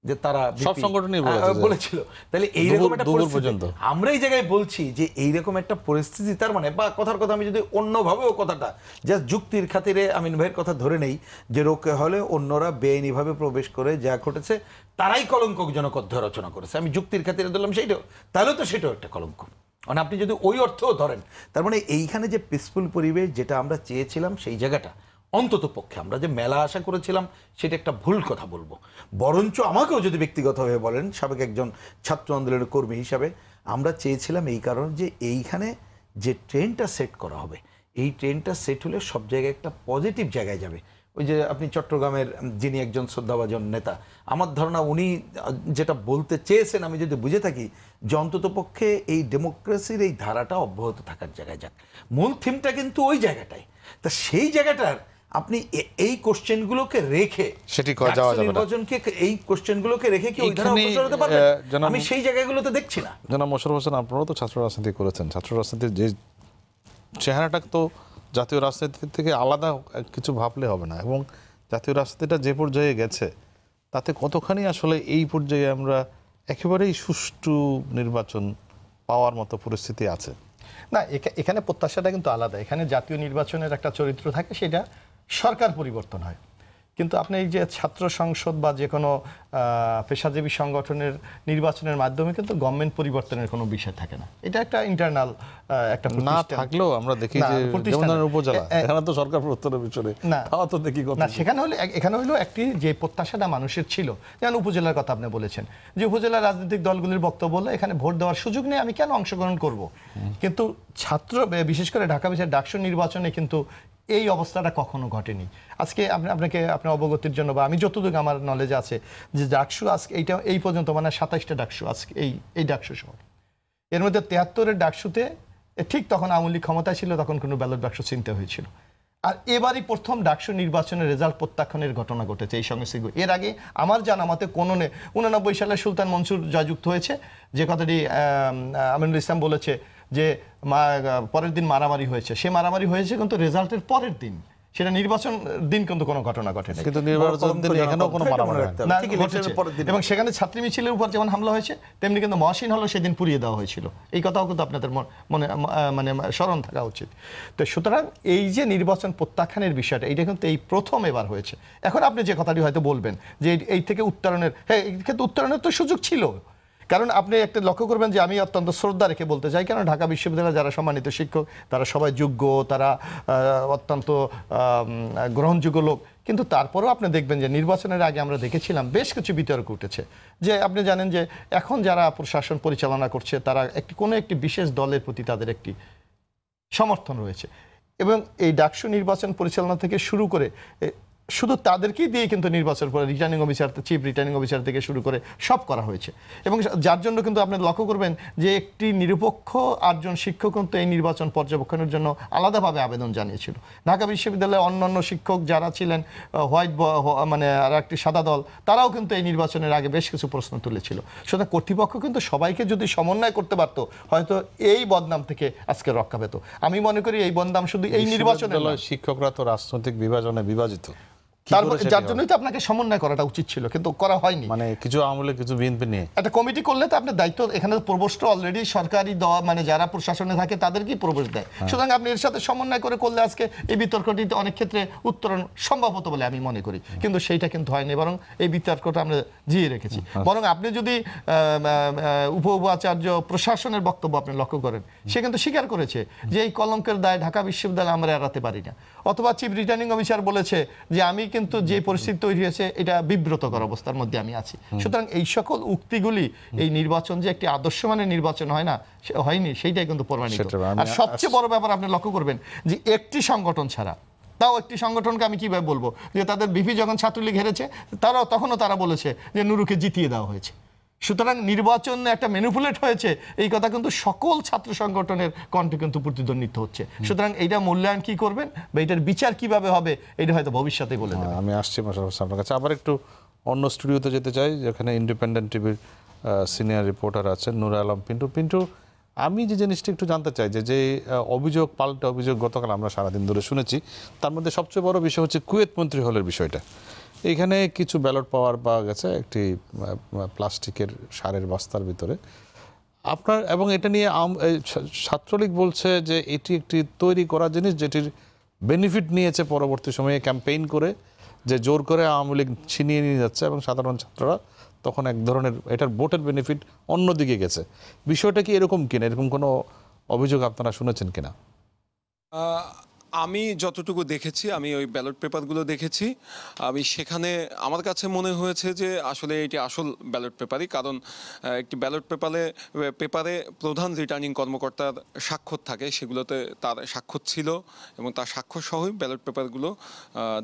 Speaker 3: যে তারা
Speaker 1: সব সংগঠনই
Speaker 3: বলেছিল। তাহলে এইরকম একটা পরিস্থিতি, আমরা এই জায়গায় বলছি যে এইরকম একটা পরিস্থিতি, তার মানে বা কথার কথা আমি যদি অন্যভাবেও কথাটা জাস্ট যুক্তির খাতিরে আমিন ভাইয়ের কথা ধরে নেই, যে রোকে হলে অন্যরা বেআইনিভাবে প্রবেশ করে যা ঘটেছে তারাই কলঙ্কজনক অধ্যায় রচনা করেছে, আমি যুক্তির খাতিরে ধরলাম সেইটাও, তাহলে তো সেটাও একটা কলঙ্ক। মানে আপনি যদি ওই অর্থও ধরেন, তার মানে এইখানে যে পিসফুল পরিবেশ যেটা আমরা চেয়েছিলাম, সেই জায়গাটা অন্তত পক্ষে আমরা যে মেলা আশা করেছিলাম সেটা একটা ভুল কথা বলবো। বরঞ্চ আমাকেও যদি ব্যক্তিগতভাবে বলেন, সাবেক একজন ছাত্র আন্দোলনের কর্মী হিসাবে, আমরা চেয়েছিলাম এই কারণে যে এইখানে যে ট্রেনটা সেট করা হবে, এই ট্রেনটা সেট হলে সব জায়গায় একটা পজিটিভ জায়গায় যাবে। ওই যে আপনি চট্টগ্রামের যিনি একজন শ্রদ্ধাভাজন নেতা, আমার ধারণা উনি যেটা বলতে চেয়েছেন, আমি যদি বুঝে থাকি, যে অন্তত পক্ষে এই ডেমোক্রেসির এই ধারাটা অব্যাহত থাকার জায়গায় যাক। মূল থিমটা কিন্তু ওই জায়গাটায়, তা সেই জায়গাটার আপনি এই কোশ্চেনগুলোকে রেখে
Speaker 1: সেটি করা যাওয়া যাবে না,
Speaker 3: নির্বাচনকে এই কোশ্চেনগুলোকে রেখে কি ওই ধারা অগ্রসর হতে পারবে? আমি সেই জায়গাগুলোতে দেখছি না।
Speaker 1: জনাব মোশাররফ হোসেন, আপনারাও তো ছাত্র রাজনীতি করেছেন, ছাত্র রাজনীতির যে চেহারাটা তো জাতীয় রাজনীতি থেকে আলাদা কিছু ভাবলে হবে না, এবং জাতীয় রাজনীতিটা যে পর্যায়ে গেছে তাতে কতখানি আসলে এই পর্যায়ে আমরা একেবারেই সুষ্ঠু নির্বাচন পাওয়ার মতো পরিস্থিতি আছে?
Speaker 4: না, এখানে প্রত্যাশাটা কিন্তু আলাদা। এখানে জাতীয় নির্বাচনের একটা চরিত্র থাকে, সেটা সরকার পরিবর্তন হয়, কিন্তু আপনি এই যে ছাত্র সংসদ বা যে কোনো পেশাজীবী সংগঠনের নির্বাচনের মাধ্যমে কিন্তু গভর্নমেন্ট পরিবর্তনের কোনো বিষয় থাকে না। এটা একটা ইন্টারনাল একটা
Speaker 1: না থাকলেও আমরা দেখি যে যেমন উপজেলা, এখানে তো সরকার প্রত্যেকের বিষয়ে না, তাও তো দেখি
Speaker 4: না, এখানে হলো একটি যে প্রত্যাশাটা মানুষের ছিল, যেমন উপজেলার কথা আপনি বলেছেন, যে উপজেলার রাজনৈতিক দলগুলির বক্তব্য বললো এখানে ভোট দেওয়ার সুযোগ নেই, আমি কেন অংশগ্রহণ করব? কিন্তু ছাত্র, বিশেষ করে ঢাকা বিশ্ববিদ্যালয়ের ডাকসু নির্বাচনে কিন্তু এই অবস্থাটা কখনো ঘটেনি। আজকে আপনার অবগতির জন্য, বা আমি যতটুকু আমার নলেজ আছে, যে ডাকসু আজকে এই পর্যন্ত মানে 27টা ডাকসু আজকে এই ডাকসু শহর, এর মধ্যে 73-এর ডাকসুতে ঠিক তখন আওয়ামী লীগ ক্ষমতায় ছিল, তখন কোনো ব্যালট বাক্স চিনতে হয়েছিল। আর এবারই প্রথম ডাকসু নির্বাচনের রেজাল্ট প্রত্যাখ্যানের ঘটনা ঘটেছে এই সঙ্গে। এর আগে আমার জানা মতে কোনো 89 সালে সুলতান মনসুর জয়যুক্ত হয়েছে, যে কথাটি আমিনুল ইসলাম বলেছে যে পরের দিন মারামারি হয়েছে, সে মারামারি হয়েছে কিন্তু রেজাল্টের পরের দিন, সেটা নির্বাচন দিন কিন্তু কোনো ঘটনা ঘটেনি। এবং সেখানে ছাত্রী মিছিলের উপর যেমন হামলা হয়েছে, তেমনি কিন্তু মহাসীন হলো সেদিন পুড়িয়ে দেওয়া হয়েছিল। এই কথাও কিন্তু আপনাদের মনে মানে স্মরণ থাকা উচিত। তো সুতরাং এই যে নির্বাচন প্রত্যাখ্যানের বিষয়টা, এটা কিন্তু এই প্রথম এবার হয়েছে। এখন আপনি যে কথাটি হয়তো বলবেন যে এই থেকে উত্তরণের, হ্যাঁ, এই ক্ষেত্রে উত্তরণের তো সুযোগ ছিল, কারণ আপনি একটা লক্ষ্য করবেন যে আমি অত্যন্ত শ্রদ্ধা রেখে বলতে চাই, কারণ ঢাকা বিশ্ববিদ্যালয়ে যারা সম্মানিত শিক্ষক তারা সবাই যোগ্য, তারা অত্যন্ত গ্রহণযোগ্য লোক, কিন্তু তারপরেও আপনি দেখবেন যে নির্বাচনের আগে আমরা দেখেছিলাম বেশ কিছু বিতর্ক উঠেছে, যে আপনি জানেন যে এখন যারা প্রশাসন পরিচালনা করছে তারা কোনো একটি বিশেষ দলের প্রতি তাদের একটি সমর্থন রয়েছে, এবং এই ডাকসু নির্বাচন পরিচালনা থেকে শুরু করে শুধু তাদেরকেই দিয়ে কিন্তু নির্বাচন করে returning officer, chief returning officer থেকে শুরু করে সব করা হয়েছে। এবং যার জন্য কিন্তু আপনি লক্ষ্য করবেন যে একটি নিরপেক্ষ 8জন শিক্ষক কিন্তু এই নির্বাচন পর্যবেক্ষণের জন্য আলাদাভাবে আবেদন জানিয়েছিল। ঢাকা বিশ্ববিদ্যালয়ে অন্যান্য শিক্ষক যারা ছিলেন মানে আর একটি সাদা দল, তারাও কিন্তু এই নির্বাচনের আগে বেশ কিছু প্রশ্ন তুলেছিল। সুতরাং কর্তৃপক্ষ কিন্তু সবাইকে যদি সমন্বয় করতে পারত, হয়তো এই বদনাম থেকে আজকে রক্ষা পেত। আমি মনে করি এই বদনাম শুধু এই নির্বাচনে,
Speaker 1: শিক্ষকরা তো রাজনৈতিক বিভাজনে বিভাজিত,
Speaker 4: যার জন্যই তো আপনাকে সমন্বয় করাটা উচিত ছিল, কিন্তু করা হয়নি।
Speaker 1: মানে কিছু আমলে কিছু বিএনপি নিয়ে
Speaker 4: একটা কমিটি করলে তো আপনার দায়িত্ব, এখানে প্রবোস্ট অলরেডি সরকারি দেওয়া, মানে যারা প্রশাসনে থাকে তাদেরকেই প্রবেশ দেয়। সুতরাং আপনি এর সাথে সমন্বয় করে করলে আজকে এই বিতর্কটিতে অনেক ক্ষেত্রে উত্তরণ সম্ভব হতো বলে আমি মনে করি, কিন্তু সেইটা কিন্তু হয়নি, বরং এই বিতর্কটা আমরা জিয়ে রেখেছি। বরং আপনি যদি উপাচার্য প্রশাসনের বক্তব্য আপনি লক্ষ্য করেন, সে কিন্তু স্বীকার করেছে যে এই কলঙ্কের দায় ঢাকা বিশ্ববিদ্যালয় আমরা এড়াতে পারি না। অথবা চিফ রিটার্নিং অফিসার বলেছে যে আমি কিন্তু যে পরিস্থিতি তৈরি হয়েছে এটা বিব্রতকর অবস্থার মধ্যে আমি আছি। সুতরাং এই সকল উক্তিগুলি এই নির্বাচন যে একটি আদর্শ মানের নির্বাচন হয় না, হয়নি, সেইটাই কিন্তু প্রমাণিত। আর সবচেয়ে বড় ব্যাপার আপনি লক্ষ্য করবেন যে একটি সংগঠন ছাড়া, তাও একটি সংগঠনকে আমি কিভাবে বলবো যে তাদের বিপি যখন ছাত্রলীগ হেরেছে তখনও তারা বলেছে যে নুরুকে জিতিয়ে দেওয়া হয়েছে। সুতরাং নির্বাচন একটা ম্যানিপুলেট হয়েছে এই কথা কিন্তু সকল ছাত্র সংগঠনের কণ্ঠে কিন্তু প্রতিদ্বন্দ্বিত হচ্ছে। সুতরাং এইটা মূল্যায়ন কি করবেন বা এটার বিচার কিভাবে হবে এটা হয়তো ভবিষ্যতে বলে দেবে।
Speaker 1: আমি আসছি মোশাররফ হোসেন আপনার কাছে। আবার একটু অন্য স্টুডিওতে যেতে চাই, যেখানে ইন্ডিপেন্ডেন্ট টিভির সিনিয়র রিপোর্টার আছেন নূর আলম পিন্টু। পিন্টু, আমি যে জিনিসটা একটু জানতে চাই যে অভিযোগ পাল্টা অভিযোগ গতকাল আমরা সারাদিন ধরে শুনেছি, তার মধ্যে সবচেয়ে বড় বিষয় হচ্ছে কুয়েত মন্ত্রী হলের বিষয়টা। এখানে কিছু ব্যালট পাওয়া গেছে একটি প্লাস্টিকের সারের বস্তার ভিতরে আপনার, এবং এটা নিয়ে ছাত্রলীগ বলছে যে এটি একটি তৈরি করা জিনিস যেটির বেনিফিট নিয়েছে পরবর্তী সময়ে ক্যাম্পেইন করে, যে জোর করে আওয়ামী লীগ ছিনিয়ে নিয়ে যাচ্ছে এবং সাধারণ ছাত্ররা তখন এক ধরনের এটার ভোটের বেনিফিট অন্যদিকে গেছে। বিষয়টা কি এরকম কিনা, এরকম কোনো অভিযোগ আপনারা শুনেছেন কিনা?
Speaker 5: আমি যতটুকু দেখেছি, আমি ওই ব্যালট পেপারগুলো দেখেছি, আমি সেখানে আমার কাছে মনে হয়েছে যে আসলে এটি আসল ব্যালট পেপারই। কারণ একটি ব্যালট পেপারে প্রধান রিটার্নিং কর্মকর্তার স্বাক্ষর থাকে, সেগুলোতে তার স্বাক্ষর ছিল এবং তার স্বাক্ষর সহই ব্যালট পেপারগুলো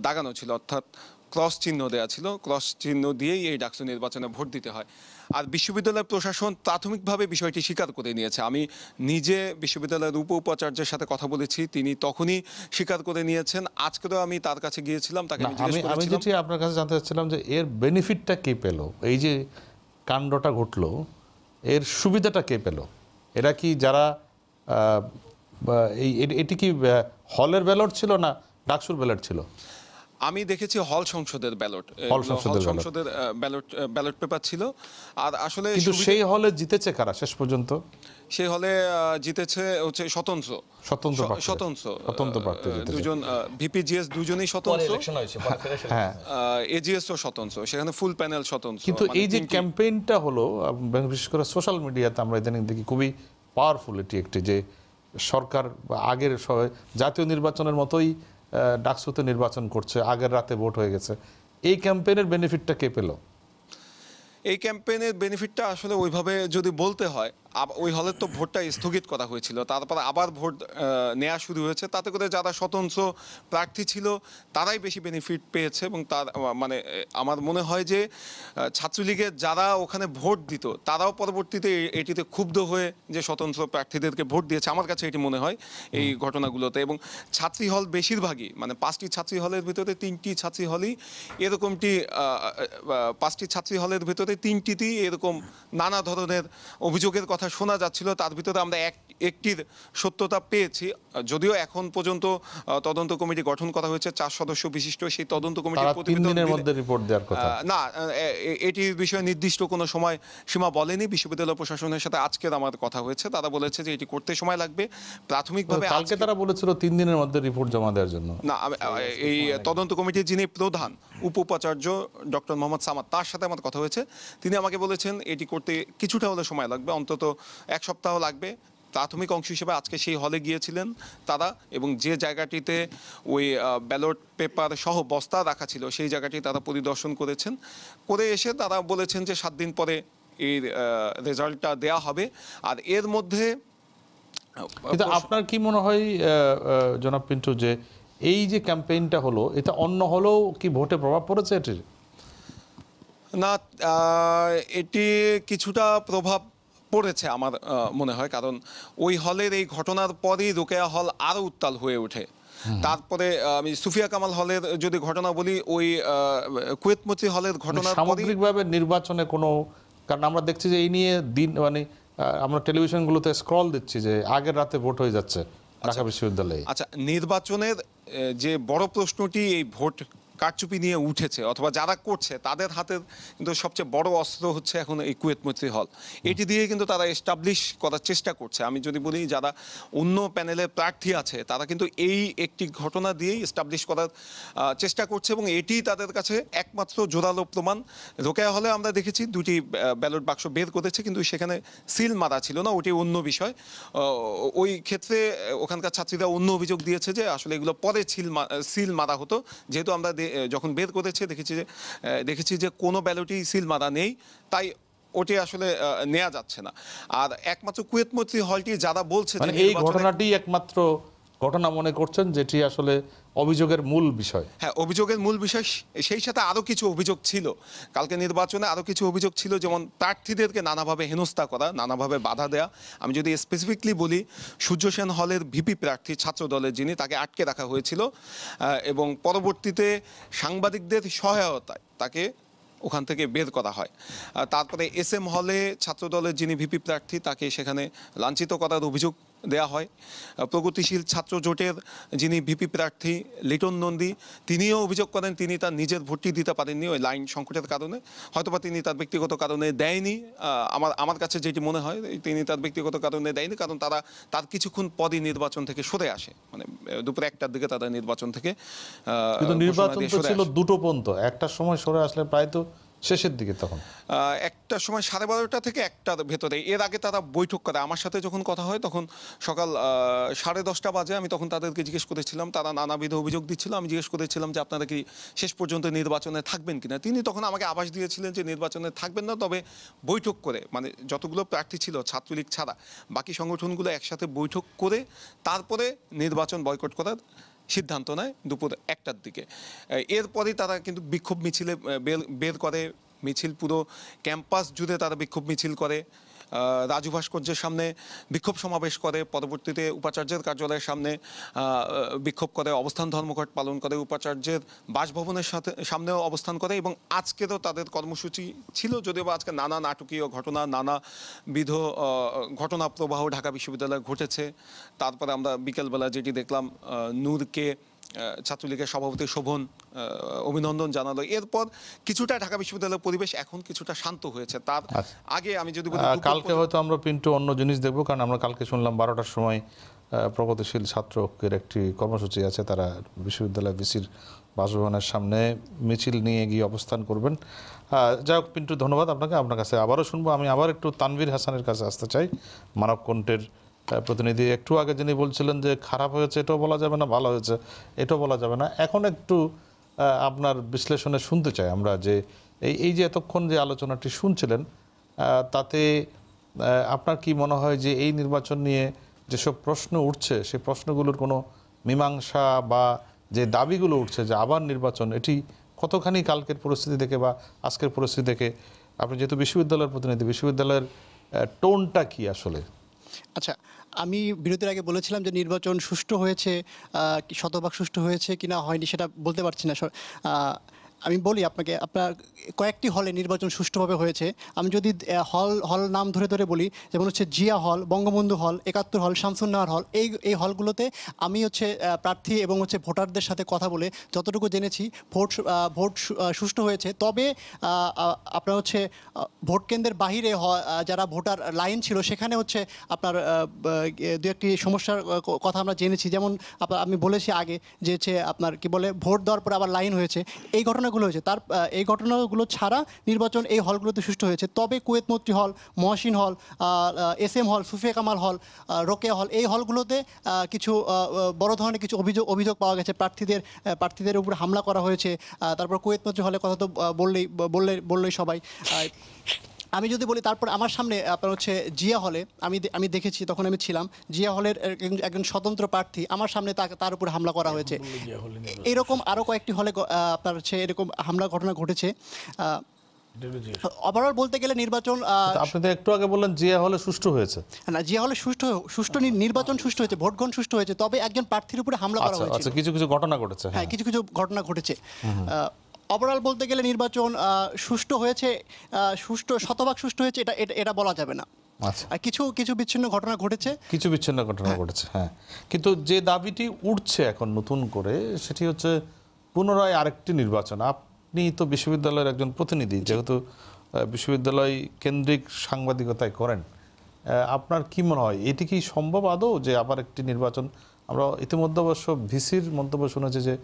Speaker 5: দাগানো ছিল, অর্থাৎ ক্রস চিহ্ন দেওয়া ছিল। ক্রস চিহ্ন দিয়েই এই ডাকসু নির্বাচনে ভোট দিতে হয়। আর বিশ্ববিদ্যালয় প্রশাসন প্রাথমিকভাবে বিষয়টি স্বীকার করে নিয়েছে। আমি নিজে বিশ্ববিদ্যালয়ের উপাচার্যের সাথে কথা বলেছি, তিনি তখনই স্বীকার করে নিয়েছেন। আজকেও আমি তার কাছে গিয়েছিলাম, তাকে
Speaker 1: আমি যেটি আপনার কাছে জানতে চাচ্ছিলাম যে এর বেনিফিটটা কে পেল, এই যে কাণ্ডটা ঘটলো এর সুবিধাটা কে পেল? এরা কি যারা এটি কি হলের ব্যালট ছিল না ডাকসুর ব্যালট ছিল?
Speaker 5: আমি দেখেছি হল সংসদের ব্যালট পেপার ছিল। আর আসলে
Speaker 1: সেই হলে জিতেছে কারা শেষ পর্যন্ত?
Speaker 5: সেই হলে জিতেছে হচ্ছে স্বতন্ত্র দুজন ভিপিজিএস, দুজনেই স্বতন্ত্র, এজিএস ও স্বতন্ত্র, সেখানে ফুল প্যানেল স্বতন্ত্র।
Speaker 1: কিন্তু এই যে ক্যাম্পেইনটা হলো বিশেষ করে সোশ্যাল মিডিয়াতে আমরা ইদানিং দেখি খুবই পাওয়ারফুল এটি একটি, যে সরকার আগের জাতীয় নির্বাচনের মতোই ডাকসুতে নির্বাচন করছে, আগের রাতে ভোট হয়ে গেছে। এই ক্যাম্পেইনের বেনিফিটটা কে পেল?
Speaker 5: এই ক্যাম্পেইনের বেনিফিটটা আসলে ওইভাবে যদি বলতে হয়, ওই হলের তো ভোটটা স্থগিত করা হয়েছিল, তারপর আবার ভোট নেওয়া শুরু হয়েছে। তাতে করে যারা স্বতন্ত্র প্রার্থী ছিল তারাই বেশি বেনিফিট পেয়েছে। এবং তার মানে আমার মনে হয় যে ছাত্রলীগের যারা ওখানে ভোট দিত তারাও পরবর্তীতে এটিতে ক্ষুব্ধ হয়ে যে স্বতন্ত্র প্রার্থীদেরকে ভোট দিয়েছে, আমার কাছে এটি মনে হয় এই ঘটনাগুলোতে। এবং ছাত্রী হল বেশিরভাগই, মানে 5টি ছাত্রী হলের ভিতরে 3টি ছাত্রী হলই এরকমটি, 5টি ছাত্রী হলের ভিতরে 3টিতেই এরকম নানা ধরনের অভিযোগের কথা শোনা যাচ্ছিল। তার ভিতরে আমরা একটির সত্যতা পেয়েছি, যদিও এখন পর্যন্ত তদন্ত কমিটি গঠন করা হয়েছে 4 সদস্য বিশিষ্ট। সেই তদন্ত কমিটির
Speaker 1: প্রতিবেদনের মধ্যে রিপোর্ট দেওয়ার কথা
Speaker 5: না, এটির বিষয়ে নির্দিষ্ট কোনো সময় সীমা বলেনি। বিশ্ববিদ্যালয় প্রশাসনের সাথে আজকের আমার কথা হয়েছে, তারা বলেছে যে এটি করতে সময় লাগবে। প্রাথমিকভাবে
Speaker 1: কালকে তারা বলেছিল 3 দিনের মধ্যে রিপোর্ট জমা দেওয়ার জন্য।
Speaker 5: না, এই তদন্ত কমিটির যিনি প্রধান উপাচার্য ডক্টর মোহাম্মদ সামাদ, তার সাথে আমার কথা হয়েছে। তিনি আমাকে বলেছেন এটি করতে কিছুটা হলে সময় লাগবে, অন্তত 1 সপ্তাহ লাগবে। প্রাথমিক অংশ হিসেবে আজকে সেই হলে গিয়েছিলেন তারা, এবং যে জায়গাটিতে ওই ব্যালট পেপার সহ বস্তা রাখা ছিল সেই জায়গাটি তারা পরিদর্শন করেছেন। করে এসে তারা বলেছেন যে 7 দিন পরে এই রেজাল্টটা দেয়া হবে। আর এর মধ্যে
Speaker 1: কিন্তু আপনার কি মনে হয় জনাব পিন্টু, যে এই যে ক্যাম্পেইনটা হলো এটা অন্য হলেও কি ভোটে প্রভাব পড়েছে এটির?
Speaker 5: না, এটি কিছুটা প্রভাব পড়েছে আমার মনে হয়, কারণ ওই হলের এই ঘটনার পরই রোকেয়া হল আরও উত্তাল হয়ে ওঠে। তারপরে আমি সুফিয়া কামাল হলের যদি ঘটনা বলি, ওই কুয়েত মন্ত্রী হলের ঘটনার পরই
Speaker 1: সামগ্রিকভাবে নির্বাচনে কোনো, কারণ আমরা দেখছি যে এই নিয়ে মানে আমরা টেলিভিশনগুলোতে স্ক্রল দিচ্ছি যে আগের রাতে ভোট হয়ে যাচ্ছে ঢাকা বিশ্ববিদ্যালয়ে।
Speaker 5: আচ্ছা, নির্বাচনের যে বড় প্রশ্নটি এই ভোট কারচুপি নিয়ে উঠেছে অথবা যারা করছে তাদের হাতের কিন্তু সবচেয়ে বড় অস্ত্র হচ্ছে এখন এই কুয়েত মৈত্রী হল। এটি দিয়ে কিন্তু তারা এস্টাবলিশ করার চেষ্টা করছে। আমি যদি বলি যারা অন্য প্যানেলের প্রার্থী আছে তারা কিন্তু এই একটি ঘটনা দিয়েই এস্টাবলিশ করার চেষ্টা করছে এবং এটি তাদের কাছে একমাত্র জোরালো প্রমাণ। রোকেয়া হলে আমরা দেখেছি 2টি ব্যালট বাক্স বের করেছে, কিন্তু সেখানে সিল মারা ছিল না, ওটি অন্য বিষয়। ওই ক্ষেত্রে ওখানকার ছাত্রীরা অন্য অভিযোগ দিয়েছে যে আসলে এগুলো পরে সিল মারা হতো, যেহেতু আমরা যখন বের করেছে দেখেছি যে কোনো ব্যালটই সিল মারা নেই, তাই ওটি আসলে নেওয়া যাচ্ছে না। আর একমাত্র কুয়েত মৈত্রী হলটি যারা বলছে যে
Speaker 1: এই ঘটনাটি একমাত্র ঘটনা মনে করছেন যেটি আসলে অভিযোগের মূল বিষয়।
Speaker 5: হ্যাঁ, অভিযোগের মূল বিষয়, সেই সাথে আরও কিছু অভিযোগ ছিল। কালকে নির্বাচনে আরও কিছু অভিযোগ ছিল, যেমন প্রার্থীদেরকে নানাভাবে হেনস্থা করা, নানাভাবে বাধা দেয়া। আমি যদি স্পেসিফিকলি বলি, সূর্য সেন হলের ভিপি প্রার্থী ছাত্র দলের যিনি, তাকে আটকে রাখা হয়েছিল এবং পরবর্তীতে সাংবাদিকদের সহায়তায় তাকে ওখান থেকে বের করা হয়। তারপরে SM হলে ছাত্রদলের যিনি ভিপি প্রার্থী তাকে সেখানে লাঞ্ছিত করার অভিযোগ দেয়া হয়। প্রগতিশীল ছাত্র জোটের যিনি ভিপি প্রার্থী লিটন নন্দী, তিনিও অভিযোগ করেন তিনি তার নিজের ভোটটি দিতে পারেননি ওই লাইন সংকটের কারণে, হয়তোবা তিনি তার ব্যক্তিগত কারণে দেয়নি। আমার কাছে যেটি মনে হয় তিনি তার ব্যক্তিগত কারণে দেয়নি, কারণ তার কিছুক্ষণ পরই নির্বাচন থেকে সরে আসে, মানে দুপুর 1টার দিকে তারা নির্বাচন থেকে।
Speaker 1: কিন্তু নির্বাচন তো ছিল দুটো পর্যন্ত, একটার সময় সরে আসলে প্রায় তো শেষের দিকে, তখন
Speaker 5: একটা সময় 12:30 থেকে 1টার ভেতরে। এর আগে তারা বৈঠক করে, আমার সাথে যখন কথা হয় তখন সকাল 10:30 বাজে। আমি তখন তাদেরকে জিজ্ঞেস করেছিলাম, তারা নানাবিধ অভিযোগ দিচ্ছিল, আমি জিজ্ঞেস করেছিলাম যে আপনারা কি শেষ পর্যন্ত নির্বাচনে থাকবেন কিনা। তিনি তখন আমাকে আভাস দিয়েছিলেন যে নির্বাচনে থাকবেন না, তবে বৈঠক করে, মানে যতগুলো প্রার্থী ছিল ছাত্রলীগ ছাড়া বাকি সংগঠনগুলো একসাথে বৈঠক করে তারপরে নির্বাচন বয়কট করার সিদ্ধান্ত নেয় দুপুর 1টার দিকে। এরপরেই তারা কিন্তু বিক্ষোভ মিছিলে বের করে, মিছিল পুরো ক্যাম্পাস জুড়ে তারা বিক্ষোভ মিছিল করে, রাজু ভাস্কর্যের সামনে বিক্ষোভ সমাবেশ করে, পরবর্তীতে উপাচার্যের কার্যালয়ের সামনে বিক্ষোভ করে, অবস্থান ধর্মঘট পালন করে, উপাচার্যের বাসভবনের সামনেও অবস্থান করে। এবং আজকেরও তাদের কর্মসূচি ছিল, যদিও বা আজকে নানা নাটকীয় ঘটনা, নানাবিধ ঘটনা প্রবাহ ঢাকা বিশ্ববিদ্যালয়ে ঘটেছে। তারপরে আমরা বিকেলবেলা যেটি দেখলাম, নূরকে ছাত্রলীগের সভাপতি শোভন অভিনন্দন জানালো। এরপর কিছুটা ঢাকা বিশ্ববিদ্যালয়ের পরিবেশ এখন কিছুটা শান্ত হয়েছে। তার আগে আমি যদি বলি,
Speaker 1: কালকে হয়তো আমরা পিন্টু অন্য জিনিস দেখবো, কারণ আমরা কালকে শুনলাম 12টার সময় প্রগতিশীল ছাত্রকের একটি কর্মসূচি আছে, তারা বিশ্ববিদ্যালয় ভিসির বাসভবনের সামনে মিছিল নিয়ে গিয়ে অবস্থান করবেন। যাই হোক পিন্টু, ধন্যবাদ আপনাকে। আপনার কাছে আবারও শুনবো। আমি আবার একটু তানভীর হাসানের কাছে আসতে চাই, মানবকণ্ঠের প্রতিনিধি। একটু আগে যিনি বলছিলেন যে খারাপ হয়েছে এটাও বলা যাবে না, ভালো হয়েছে এটাও বলা যাবে না, এখন একটু আপনার বিশ্লেষণে শুনতে চাই আমরা যে এই যে এতক্ষণ যে আলোচনাটি শুনছিলেন, তাতে আপনার কি মনে হয় যে এই নির্বাচন নিয়ে যেসব প্রশ্ন উঠছে সেই প্রশ্নগুলোর কোনো মীমাংসা বা যে দাবিগুলো উঠছে যে আবার নির্বাচন, এটি কতখানি কালকের পরিস্থিতি দেখে বা আজকের পরিস্থিতি দেখে, আপনি যেহেতু বিশ্ববিদ্যালয়ের প্রতিনিধি, বিশ্ববিদ্যালয়ের টোনটা কি আসলে?
Speaker 6: আচ্ছা, আমি বিরতির আগে বলেছিলাম যে নির্বাচন সুষ্ঠু হয়েছে, শতভাগ সুষ্ঠু হয়েছে কিনা হয়নি সেটা বলতে পারছি না। আমি বলি আপনাকে, আপনার কয়েকটি হলে নির্বাচন সুষ্ঠুভাবে হয়েছে। আমি যদি হল নাম ধরে ধরে বলি, যেমন হচ্ছে জিয়া হল, বঙ্গবন্ধু হল, 71 হল, শামসুন্নাহার হল, এই হলগুলোতে আমি প্রার্থী এবং ভোটারদের সাথে কথা বলে যতটুকু জেনেছি ভোট সুষ্ঠু হয়েছে। তবে আপনার ভোট কেন্দ্রের বাহিরে যারা ভোটার লাইন ছিল সেখানে আপনার দু একটি সমস্যার কথা আমরা জেনেছি। যেমন আমি বলেছি আগে যে আপনার কি বলে ভোট দেওয়ার পর আবার লাইন হয়েছে, এই ঘটনাগুলো হয়েছে। এই ঘটনাগুলো ছাড়া নির্বাচন এই হলগুলোতে সুষ্ঠু হয়েছে। তবে কুয়েত মৈত্রী হল, মহসিন হল, SM হল, সুফিয়া কামাল হল, রোকেয়া হল, এই হলগুলোতে কিছু বড় ধরনের কিছু অভিযোগ পাওয়া গেছে। প্রার্থীদের উপর হামলা করা হয়েছে। তারপর কুয়েত মৈত্রী হলের কথা তো বললেই সবাই। আমি যদি বলি, তারপর আমার সামনে আপনার জিয়া হলে আমি দেখেছি, তখন আমি ছিলাম, জিয়া হলের একজন স্বতন্ত্র প্রার্থী, আমার সামনে তার উপর হামলা করা হয়েছে। এরকম আরও কয়েকটি হলে আপনার এরকম হামলা ঘটনা ঘটেছে। ওভারঅল বলতে গেলে নির্বাচন,
Speaker 1: আপনি তো একটু আগে বললেন জিয়া হলে সুষ্ঠু হয়েছে।
Speaker 6: না, জিয়া হলে সুষ্ঠু নির্বাচন সুষ্ঠু হয়েছে, ভোটগ্রহণ সুষ্ঠু হয়েছে, তবে একজন প্রার্থীর উপরে হামলা করা হয়েছে।
Speaker 1: আচ্ছা, কিছু ঘটনা ঘটেছে।
Speaker 6: হ্যাঁ, কিছু ঘটনা ঘটেছে। ওভারঅল বলতে গেলে নির্বাচন সুষ্ঠু হয়েছে, শতভাগ সুষ্ঠু হয়েছে এটা বলা যাবে না। কিছু বিচ্ছিন্ন ঘটনা ঘটেছে,
Speaker 1: হ্যাঁ। কিন্তু যে দাবিটি উঠছে এখন নতুন করে, সেটি হচ্ছে পুনরায় আরেকটি নির্বাচন। আপনি তো বিশ্ববিদ্যালয়ের একজন প্রতিনিধি, যেহেতু বিশ্ববিদ্যালয় কেন্দ্রিক সাংবাদিকতায় করেন, আপনার কি মনে হয় এটি কি সম্ভব আদৌ যে আবার একটি নির্বাচন? আমরা ইতিমধ্যে অবশ্য ভিসির মন্তব্য শুনেছি যে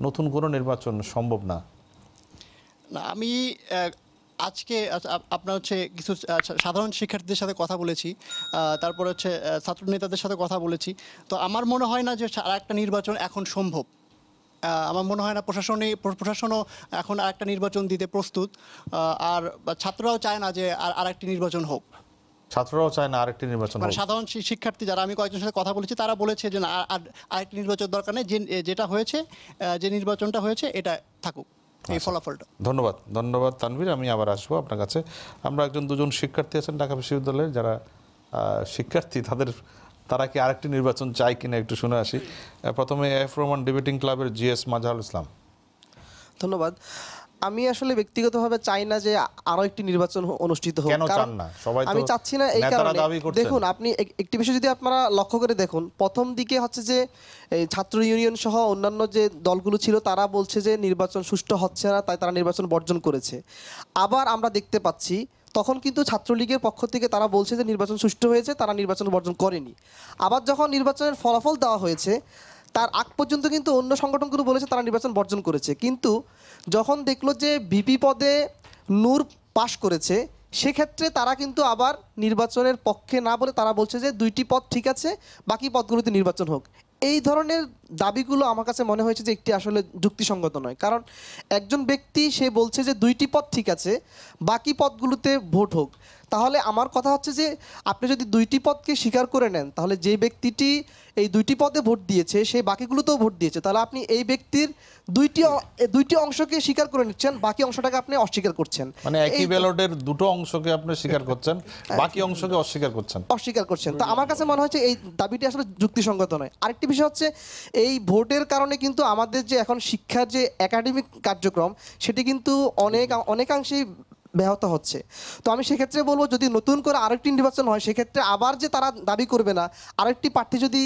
Speaker 1: নতুন কোনো নির্বাচন সম্ভব না।
Speaker 6: আমি আজকে আপনার কিছু সাধারণ শিক্ষার্থীদের সাথে কথা বলেছি, তারপর ছাত্র নেতাদের সাথে কথা বলেছি। তো আমার মনে হয় না যে আর একটা নির্বাচন এখন সম্ভব। আমার মনে হয় না প্রশাসনও এখন আরেকটা নির্বাচন দিতে প্রস্তুত, আর ছাত্ররাও চায় না যে আরেকটি নির্বাচন হোক।
Speaker 1: ছাত্ররাও চায় না আরেকটি নির্বাচন
Speaker 6: মানে
Speaker 1: হোক।
Speaker 6: সাধারণ শিক্ষার্থী যারা, আমি কয়েকজনের সাথে কথা বলেছি, তারা বলেছে যে না, আরেকটি নির্বাচন দরকার নেই, যেটা হয়েছে, যে নির্বাচনটা হয়েছে এটা থাকুক, এই ফলাফলটা।
Speaker 1: ধন্যবাদ তানভীর। আমি আবার আসবো আপনার কাছে। আমরা দুজন শিক্ষার্থী আছেন ঢাকা বিশ্ববিদ্যালয়ের, যারা শিক্ষার্থী, তারা কি আরেকটি নির্বাচন চায় কিনা একটু শুনে আসি। প্রথমে এফ রহমান ডিবেটিং ক্লাবের জিএস মাজহারুল ইসলাম।
Speaker 7: ধন্যবাদ। আমি আসলে ব্যক্তিগতভাবে চাই না যে আরো একটি নির্বাচন অনুষ্ঠিত হোক।
Speaker 1: কেন চান না? সবাই তো
Speaker 7: আমি চাচ্ছি না এই কারণে, দেখুন আপনি একটি বিষয় যদি আপনারা লক্ষ্য করে দেখুন, প্রথম দিকে হচ্ছে যে এই ছাত্র ইউনিয়ন সহ অন্যান্য যে দলগুলো ছিল তারা বলছে যে নির্বাচন সুষ্ঠু হচ্ছে না, তাই তারা নির্বাচন বর্জন করেছে। আবার আমরা দেখতে পাচ্ছি তখন কিন্তু ছাত্রলীগের পক্ষ থেকে তারা বলছে যে নির্বাচন সুষ্ঠু হয়েছে, তারা নির্বাচন বর্জন করেনি। আবার যখন নির্বাচনের ফলাফল দেওয়া হয়েছে তার আগ পর্যন্ত কিন্তু অন্য সংগঠনগুলো বলেছে তারা নির্বাচন বর্জন করেছে, কিন্তু যখন দেখলো যে ভিপি পদে নূর পাশ করেছে সেক্ষেত্রে তারা কিন্তু আবার নির্বাচনের পক্ষে না বলে তারা বলছে যে 2টি পদ ঠিক আছে, বাকি পদগুলোতে নির্বাচন হোক। এই ধরনের দাবিগুলো আমার কাছে মনে হয়েছে যে একটি আসলে যুক্তিসঙ্গত নয়। কারণ একজন ব্যক্তি সে বলছে যে 2টি পদ ঠিক আছে, বাকি পদগুলোতে ভোট হোক, তাহলে আমার কথা হচ্ছে যে আপনি যদি 2টি পদকে স্বীকার করে নেন তাহলে যে ব্যক্তিটি এই 2টি পদে ভোট দিয়েছে সে বাকিগুলোতেও ভোট দিয়েছে, তাহলে আপনি এই ব্যক্তির দুইটি অংশকে স্বীকার করে নিচ্ছেন, বাকি অংশটাকে আপনি অস্বীকার করছেন।
Speaker 1: মানে একই ব্যালটের দুটো অংশকে আপনি স্বীকার করছেন, বাকি অংশকে অস্বীকার করছেন।
Speaker 7: তো আমার কাছে মনে হচ্ছে এই দাবিটি আসলে যুক্তিসঙ্গত নয়। আরেকটি বিষয় হচ্ছে এই ভোটের কারণে কিন্তু আমাদের যে এখন শিক্ষার যে একাডেমিক কার্যক্রম সেটি কিন্তু অনেকাংশেই ব্যাহত হচ্ছে। তো আমি সেক্ষেত্রে বলবো যদি নতুন করে আরেকটি নির্বাচন হয় সেক্ষেত্রে আবার যে তারা দাবি করবে না, আরেকটি প্রার্থী যদি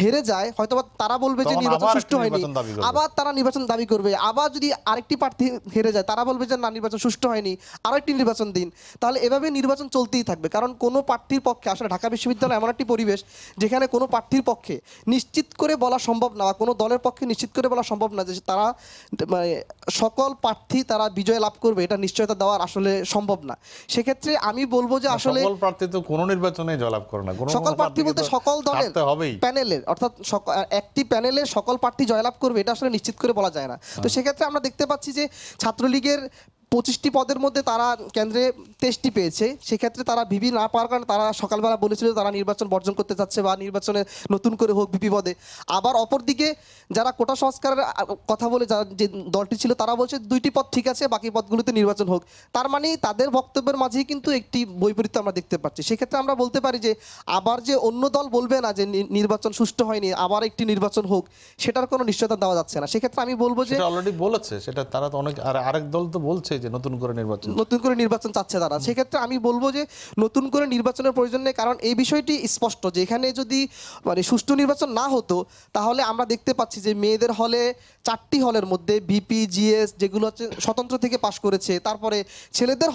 Speaker 7: হেরে যায় হয়তো তারা বলবে যে নির্বাচন সুষ্ঠু হয়নি, আবার তারা নির্বাচন দাবি করবে। আবার যদি আরেকটি প্রার্থী হেরে যায় তারা বলবে যে না, নির্বাচন সুষ্ঠু হয়নি, আরও একটি নির্বাচন দিন। তাহলে এভাবে নির্বাচন চলতেই থাকবে। কারণ কোনো প্রার্থীর পক্ষে, আসলে ঢাকা বিশ্ববিদ্যালয় এমন একটি পরিবেশ যেখানে কোনো প্রার্থীর পক্ষে নিশ্চিত করে বলা সম্ভব না, বা কোনো দলের পক্ষে নিশ্চিত করে বলা সম্ভব না যে তারা মানে সকল প্রার্থী তারা বিজয় লাভ করবে, এটা নিশ্চয়তা দেওয়ার আসলে সম্ভব না। সেক্ষেত্রে আমি বলবো যে আসলে
Speaker 1: সকল প্রার্থী তো কোনো নির্বাচনে জয়লাভ করে না।
Speaker 7: সকল প্রার্থী বলতে সকল দলের প্যানেলের, অর্থাৎ একটি প্যানেলে সকল প্রার্থী জয়লাভ করবে এটা আসলে নিশ্চিত করে বলা যায় না। তো সেক্ষেত্রে আমরা দেখতে পাচ্ছি যে ছাত্রলীগের 25টি পদের মধ্যে তারা কেন্দ্রে 23টি পেয়েছে। সেক্ষেত্রে তারা ভিপি না পাওয়ার কারণে তারা সকালবেলা বলেছিল তারা নির্বাচন বর্জন করতে চাচ্ছে বা নির্বাচনে নতুন করে হোক ভিপি পদে। আবার অপরদিকে যারা কোটা সংস্কারের কথা বলে যে দলটি ছিল তারা বলছে 2টি পদ ঠিক আছে, বাকি পদগুলোতে নির্বাচন হোক। তার মানে তাদের বক্তব্যের মাঝেই কিন্তু একটি বৈপরীত্য আমরা দেখতে পাচ্ছি। সেক্ষেত্রে আমরা বলতে পারি যে আবার যে অন্য দল বলবে না যে নির্বাচন সুষ্ঠু হয়নি, আবার একটি নির্বাচন হোক, সেটার কোনো নিশ্চয়তা দেওয়া যাচ্ছে না। সেক্ষেত্রে আমি বলবো যে
Speaker 1: অলরেডি বলেছে সেটা তারা তো অনেক, আর আরেক দল তো বলছে যে নতুন করে নির্বাচন
Speaker 7: চাচ্ছে তারা। সেক্ষেত্রে আমি বলবো যে নতুন করে নির্বাচনের প্রয়োজন নেই। কারণ এই বিষয়টি স্পষ্ট যে এখানে যদি মানে সুষ্ঠু নির্বাচন না হতো তাহলে আমরা দেখতে পাচ্ছি যে মেয়েদের হলে 4টি হলের মধ্যে ভিপি জিএস যেগুলো হচ্ছে স্বতন্ত্র থেকে পাশ করেছে, তারপরে ছেলেদের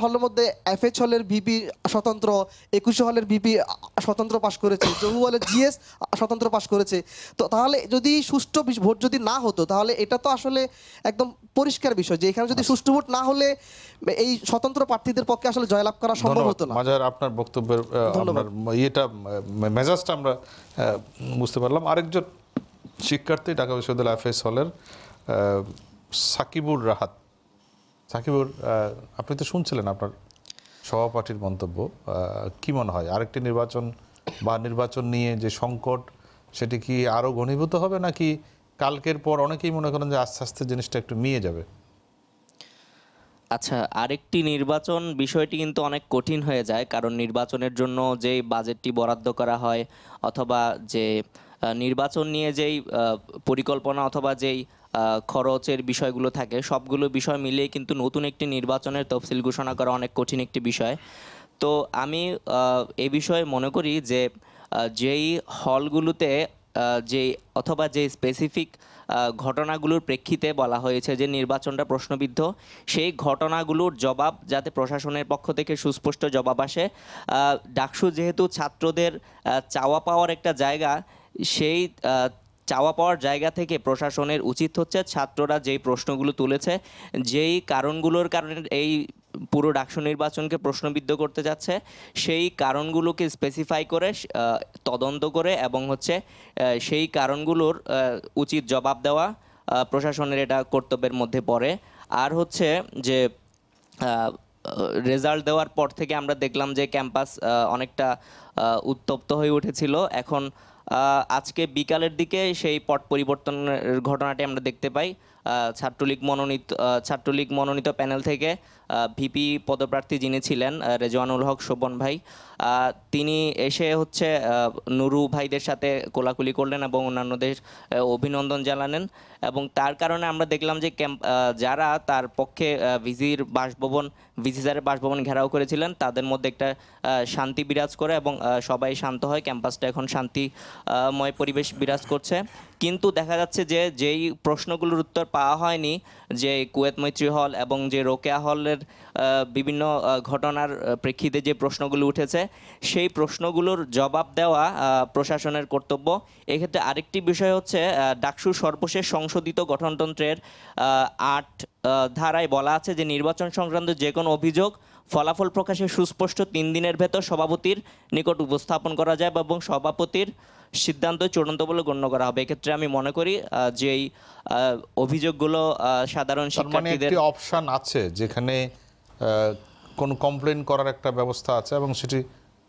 Speaker 7: হলের মধ্যে এফএইচ হলের ভিপি স্বতন্ত্র, 21 হলের ভিপি স্বতন্ত্র পাশ করেছে, জহু হলের জিএস স্বতন্ত্র পাশ করেছে। তো তাহলে যদি সুষ্ঠু ভোট যদি না হতো তাহলে এটা তো আসলে একদম পরিষ্কার বিষয় যে এখানে যদি সুষ্ঠু ভোট না হলে এই স্বতন্ত্র প্রার্থীদের পক্ষে আসলে জয়লাভ করা সম্ভব হতো না।
Speaker 1: মাজার, আপনার বক্তব্যের মেজাজটা আমরা বুঝতে পারলাম। আরেকজন শিক্ষার্থী ঢাকা বিশ্ববিদ্যালয় এফএস হলের সাকিবুর রাহাত। সাকিবুর, আপনি তো শুনছিলেন আপনার সহপাঠীর মন্তব্য, কি মনে হয় আরেকটি নির্বাচন বা নির্বাচন নিয়ে যে সংকট সেটি কি আরও ঘনীভূত হবে, নাকি কালকের পর অনেকেই মনে করেন যে আস্তে আস্তে জিনিসটা একটু মিয়ে যাবে?
Speaker 8: আচ্ছা, আরেকটি নির্বাচন বিষয়টি কিন্তু অনেক কঠিন হয়ে যায়, কারণ নির্বাচনের জন্য যেই বাজেটটি বরাদ্দ করা হয় অথবা যে নির্বাচন নিয়ে যেই পরিকল্পনা অথবা যেই খরচের বিষয়গুলো থাকে সবগুলো বিষয় মিলিয়ে কিন্তু নতুন একটি নির্বাচনের তফসিল ঘোষণা করা অনেক কঠিন একটি বিষয়। তো আমি এ বিষয়ে মনে করি যে যেই হলগুলোতে যেই অথবা যেই স্পেসিফিক ঘটনাগুলোর প্রেক্ষিতে বলা হয়েছে যে নির্বাচনটা প্রশ্নবিদ্ধ, সেই ঘটনাগুলোর জবাব যাতে প্রশাসনের পক্ষ থেকে সুস্পষ্ট জবাব আসে। ডাকসু যেহেতু ছাত্রদের চাওয়া পাওয়ার একটা জায়গা, সেই চাওয়া পাওয়ার জায়গা থেকে প্রশাসনের উচিত হচ্ছে ছাত্ররা যেই প্রশ্নগুলো তুলেছে, যেই কারণগুলোর কারণে এই পুরো ডাকসু নির্বাচনকে প্রশ্নবিদ্ধ করতে যাচ্ছে, সেই কারণগুলোকে স্পেসিফাই করে তদন্ত করে এবং হচ্ছে সেই কারণগুলোর উচিত জবাব দেওয়া প্রশাসনের এটা কর্তব্যের মধ্যে পড়ে। আর হচ্ছে যে রেজাল্ট দেওয়ার পর থেকে আমরা দেখলাম যে ক্যাম্পাস অনেকটা উত্তপ্ত হয়ে উঠেছিল। এখন আজকে বিকালের দিকে সেই পট পরিবর্তনের ঘটনাটি আমরা দেখতে পাই। ছাত্রলীগ মনোনীত প্যানেল থেকে ভিপি পদপ্রার্থী যিনি ছিলেন রেজওয়ানুল হক শোভন ভাই, তিনি এসে হচ্ছে নুরু ভাইদের সাথে কোলাকুলি করলেন এবং অন্যান্যদের অভিনন্দন জানালেন। এবং তার কারণে আমরা দেখলাম যে যারা তার পক্ষে ভিসি স্যারের বাসভবন ঘেরাও করেছিলেন তাদের মধ্যে একটা শান্তি বিরাজ করে এবং সবাই শান্ত হয়। ক্যাম্পাসটা এখন শান্তিময় পরিবেশ বিরাজ করছে। কিন্তু দেখা যাচ্ছে যে যেই প্রশ্নগুলোর উত্তর পাওয়া হয়নি, যে কুয়েত মৈত্রী হল এবং যে রোকেয়া হলের বিভিন্ন ঘটনার প্রেক্ষিতে যে প্রশ্নগুলো উঠেছে, সেই প্রশ্নগুলোর জবাব দেওয়া প্রশাসনের কর্তব্য। এক্ষেত্রে আরেকটি বিষয় হচ্ছে ডাকসুর সর্বশেষ সংশোধিত গঠনতন্ত্রের 8 ধারায় বলা আছে যে নির্বাচন সংক্রান্ত যে কোনো অভিযোগ ফলাফল প্রকাশের সুস্পষ্ট 3 দিনের ভেতর সভাপতির নিকট উপস্থাপন করা যায় এবং সভাপতির সিদ্ধান্ত চূড়ান্ত বলে গণ্য করা হবে। এক্ষেত্রে আমি মনে করি যে এই অভিযোগগুলো সাধারণ শিক্ষার্থীদের
Speaker 1: অপশন আছে যেখানে কোনো কমপ্লেন করার একটা ব্যবস্থা আছে এবং সেটি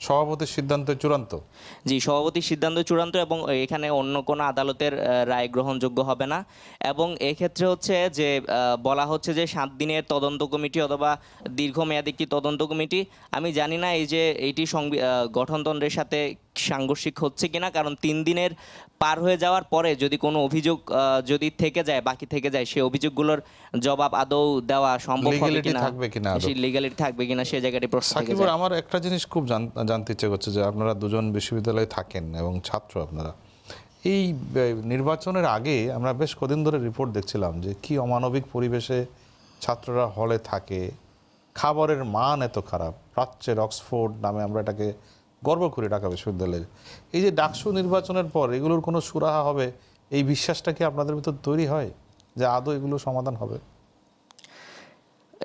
Speaker 1: সভাপতির সিদ্ধান্ত চূড়ান্ত।
Speaker 8: জি, সভাপতির সিদ্ধান্ত চূড়ান্ত এবং এখানে অন্য কোনো আদালতের রায় গ্রহণযোগ্য হবে না। এবং এক্ষেত্রে হচ্ছে যে বলা হচ্ছে যে 7 দিনের তদন্ত কমিটি অথবা দীর্ঘমেয়াদী একটি তদন্ত কমিটি। আমি জানি না এই যে এইটি গঠনতন্ত্রের সাথে সাংঘর্ষিক হচ্ছে কিনা, কারণ 3 দিনের পার হয়ে যাওয়ার পরে যদি কোনো অভিযোগ যদি থেকে যায়, বাকি থেকে যায়, সেই অভিযোগগুলোর জবাব আদৌ দেওয়া সম্ভব হবে কিনা, সেই লিগ্যালিটি থাকবে কিনা, সেই জায়গাটি প্রশ্ন থেকে যায়।
Speaker 1: আমার একটা জিনিস খুব জানতে ইচ্ছে করছে যে আপনারা দুজন বিশ্ববিদ্যালয়ে থাকেন এবং ছাত্র, আপনারা এই নির্বাচনের আগে আমরা বেশ কদিন ধরে রিপোর্ট দেখছিলাম যে কি অমানবিক পরিবেশে ছাত্ররা হলে থাকে, খাবারের মান এত খারাপ, প্রাচ্যের অক্সফোর্ড নামে আমরা এটাকে গর্ব করি ঢাকা বিশ্ববিদ্যালয়ের। এই যে ডাকসু নির্বাচনের পর এগুলোর কোনো সুরাহা হবে, এই বিশ্বাসটা কি আপনাদের ভিতর তৈরি হয় যে আদৌ এগুলো সমাধান হবে?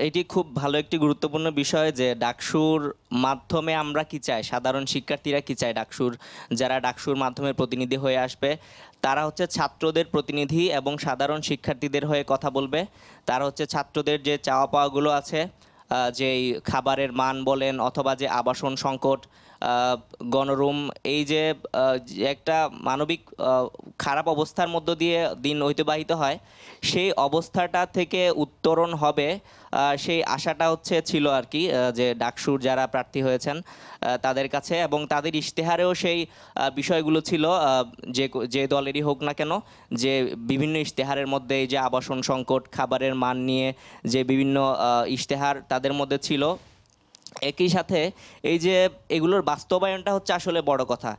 Speaker 8: এটি খুব ভালো একটি গুরুত্বপূর্ণ বিষয় যে ডাকসুর মাধ্যমে আমরা কি চাই, সাধারণ শিক্ষার্থীরা কি চায়। যারা ডাকসুর মাধ্যমে প্রতিনিধি হয়ে আসবে তারা হচ্ছে ছাত্রদের প্রতিনিধি এবং সাধারণ শিক্ষার্থীদের হয়ে কথা বলবে। তারা হচ্ছে ছাত্রদের যে চাওয়া পাওয়াগুলো আছে, যে খাবারের মান বলেন অথবা যে আবাসন সংকট, গণরুম, এই যে একটা মানবিক খারাপ অবস্থার মধ্য দিয়ে দিন অতিবাহিত হয়, সেই অবস্থাটা থেকে উত্তরণ হবে সেই আশাটা ছিল আর কি, যে ডাকসুর যারা প্রার্থী হয়েছেন তাদের কাছে। এবং তাদের ইশতেহারেও সেই বিষয়গুলো ছিল, যে দলেরই হোক না কেন, যে বিভিন্ন ইশতেহারের মধ্যে এই যে আবাসন সংকট, খাবারের মান নিয়ে যে বিভিন্ন ইশতেহার তাদের মধ্যে ছিল। একই সাথে এই যে এগুলোর বাস্তবায়নটা হচ্ছে আসলে বড় কথা।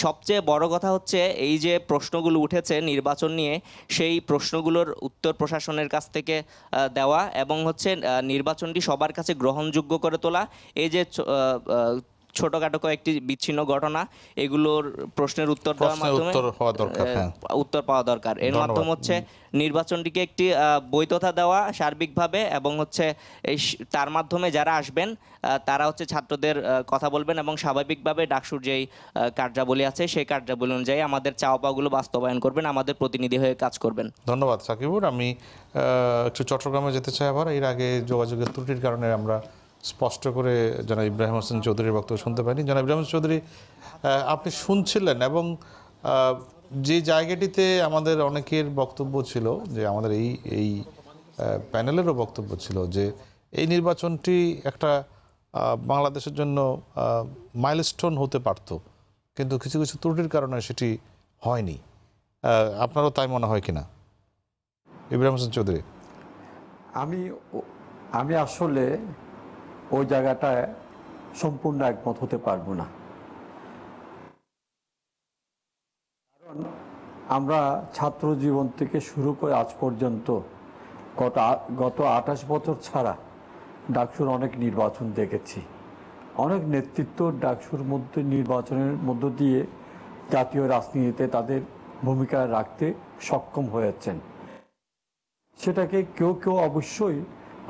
Speaker 8: সবচেয়ে বড় কথা হচ্ছে এই যে প্রশ্নগুলো উঠেছে নির্বাচন নিয়ে, সেই প্রশ্নগুলোর উত্তর প্রশাসনের কাছ থেকে দেওয়া এবং হচ্ছে নির্বাচনটি সবার কাছে গ্রহণযোগ্য করে তোলা। এই যে ছোটখাটো কয়েকটি বিচ্ছিন্ন ঘটনা, এগুলোর প্রশ্নের উত্তর দেওয়ার মাধ্যমে উত্তর পাওয়া দরকার। এর মাধ্যমে হচ্ছে নির্বাচনটিকে একটি বৈধতা দেওয়া সার্বিকভাবে এবং হচ্ছে তার মাধ্যমে যারা আসবেন তারা হচ্ছে ছাত্রদের কথা বলবেন এবং স্বাভাবিকভাবে ডাকসুর যেই কার্যাবলী আছে সেই কার্যাবলী অনুযায়ী আমাদের চাওয়া পাওয়াগুলো বাস্তবায়ন করবেন, আমাদের প্রতিনিধি হয়ে কাজ করবেন।
Speaker 1: ধন্যবাদ সাকিবুর। আমি একটু চট্টগ্রামে যেতে চাই আবার। এর আগে যোগাযোগের ত্রুটির কারণে আমরা স্পষ্ট করে জনাব ইব্রাহিম হোসেন চৌধুরীর বক্তব্য শুনতে পাইনি। জনাব ইব্রাহিম হোসেন চৌধুরী, আপনি শুনছিলেন এবং যে জায়গাটিতে আমাদের অনেকের বক্তব্য ছিল, যে আমাদের এই প্যানেলেরও বক্তব্য ছিল যে এই নির্বাচনটি একটা বাংলাদেশের জন্য মাইলস্টোন হতে পারত, কিন্তু কিছু কিছু ত্রুটির কারণে সেটি হয়নি। আপনারও তাই মনে হয় কিনা ইব্রাহিম হোসেন চৌধুরী?
Speaker 9: আমি আসলে ওই জায়গাটায় সম্পূর্ণ একমত হতে পারবো না, কারণ আমরা ছাত্র জীবন থেকে শুরু করে আজ পর্যন্ত গত 28 বছর ছাড়া ডাকসুর অনেক নির্বাচন দেখেছি। অনেক নেতৃত্ব ডাকসুর মধ্যে নির্বাচনের মধ্য দিয়ে জাতীয় রাজনীতিতে তাদের ভূমিকা রাখতে সক্ষম হয়েছেন। সেটাকে কেউ কেউ অবশ্যই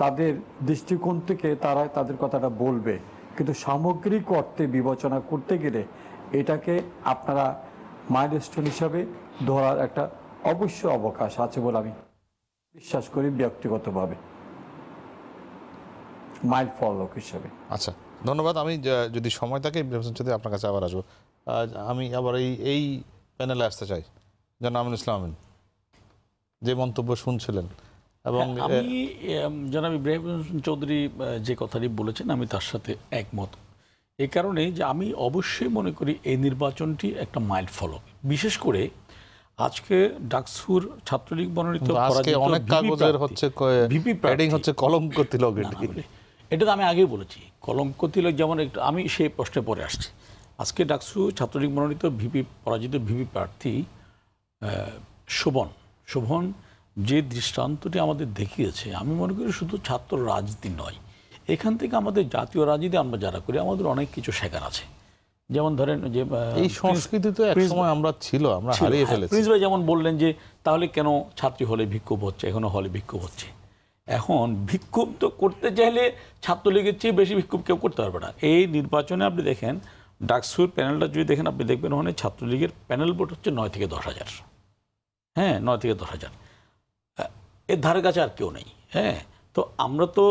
Speaker 9: তাদের দৃষ্টিকোণ থেকে তারা তাদের কথাটা বলবে, কিন্তু সামগ্রিক অর্থে বিবেচনা করতে গেলে এটাকে আপনারা মাইলস্টোন হিসাবে ধরার একটা অবশ্য অবকাশ আছে বলে আমি বিশ্বাস করি ব্যক্তিগতভাবে, মাইল ফলক হিসাবে।
Speaker 1: আচ্ছা, ধন্যবাদ। আমি যদি সময় থাকে যদি আপনার কাছে আবার আসবো, আমি আবার এই প্যানেলে আসতে চাই জনাব আমিনুল ইসলাম আমিন, যে মন্তব্য শুনছিলেন। এবং
Speaker 2: আমি জনাব ইব্রাহিম চৌধুরী যে কথাটি বলেছেন আমি তার সাথে একমত, এই কারণে যে আমি অবশ্যই মনে করি এই নির্বাচনটি একটা মাইল ফলক। বিশেষ করে আজকে ডাকসুর ছাত্রলীগ মনোনীত
Speaker 1: অনেক কাগজের হচ্ছে হেডিং হচ্ছে কলঙ্ক তিলক।
Speaker 2: এটা তো আমি আগেই বলেছি, কলঙ্ক তিলক যেমন একটু আমি সেই প্রশ্নে পরে আসছি। আজকে ডাকসু ছাত্রলীগ মনোনীত পরাজিত ভিপি প্রার্থী শোভন যে দৃষ্টান্তটি আমাদের দেখিয়েছে, আমি মনে করি শুধু ছাত্র রাজনীতি নয়, এখান থেকে আমাদের জাতীয় রাজনীতি আমরা যারা করি আমাদের অনেক কিছু শেখার আছে। যেমন ধরেন যে
Speaker 1: এই সংস্কৃতি তো একসময় আমরা হারিয়ে ফেলেছি।
Speaker 2: প্রিন্স ভাই যেমন বললেন যে তাহলে কেন ছাত্রী হলে বিক্ষোভ হচ্ছে, এখনো হলে বিক্ষোভ হচ্ছে। এখন বিক্ষোভ তো করতে চাইলে ছাত্রলীগের চেয়ে বেশি বিক্ষোভ কেউ করতে পারবে না। এই নির্বাচনে আপনি দেখেন ডাকসুর প্যানেলটা যদি দেখেন, আপনি দেখবেন ওখানে ছাত্রলীগের প্যানেল ভোট হচ্ছে 9 থেকে 10,000। হ্যাঁ, 9 থেকে 10,000, এর ধারে কাছে আর কেউ নেই। হ্যাঁ, তো আমরা তো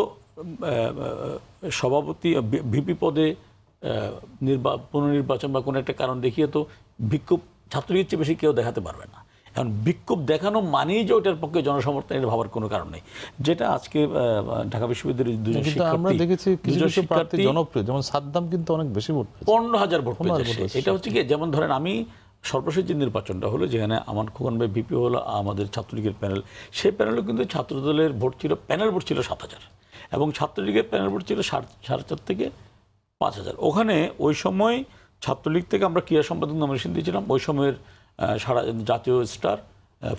Speaker 2: সভাপতি ভিপি পদে পুনর্নির্বাচন বা কোনো একটা কারণ দেখিয়ে তো বিক্ষোভ ছাত্রলীগের চেয়ে বেশি কেউ দেখাতে পারবে না। এখন বিক্ষোভ দেখানো মানেই যে ওটার পক্ষে জনসমর্থন, এটা ভাবার কোনো কারণ নেই। যেটা আজকে ঢাকা বিশ্ববিদ্যালয়ের দুজন শিক্ষার্থী
Speaker 1: জনপ্রিয়, যেমন সাদ্দাম কিন্তু অনেক বেশি ভোট,
Speaker 2: 15,000 ভোট পেয়েছে। এটা হচ্ছে কি, যেমন ধরেন আমি সর্বশেষ যে নির্বাচনটা হলো, যেখানে আমার খোকন ভাই ভিপি হলো, আমাদের ছাত্রলীগের প্যানেল, সেই প্যানেলও কিন্তু ছাত্রদলের ভোট ছিল, প্যানেল ভোট ছিল 7,000 এবং ছাত্রলীগের প্যানেল ভোট ছিল 4.5 থেকে 5,000। ওখানে ওই সময় ছাত্রলীগ থেকে আমরা ক্রীড়া সম্পাদক নমিনেশন দিয়েছিলাম ওই সময়ের সারা জাতীয় স্টার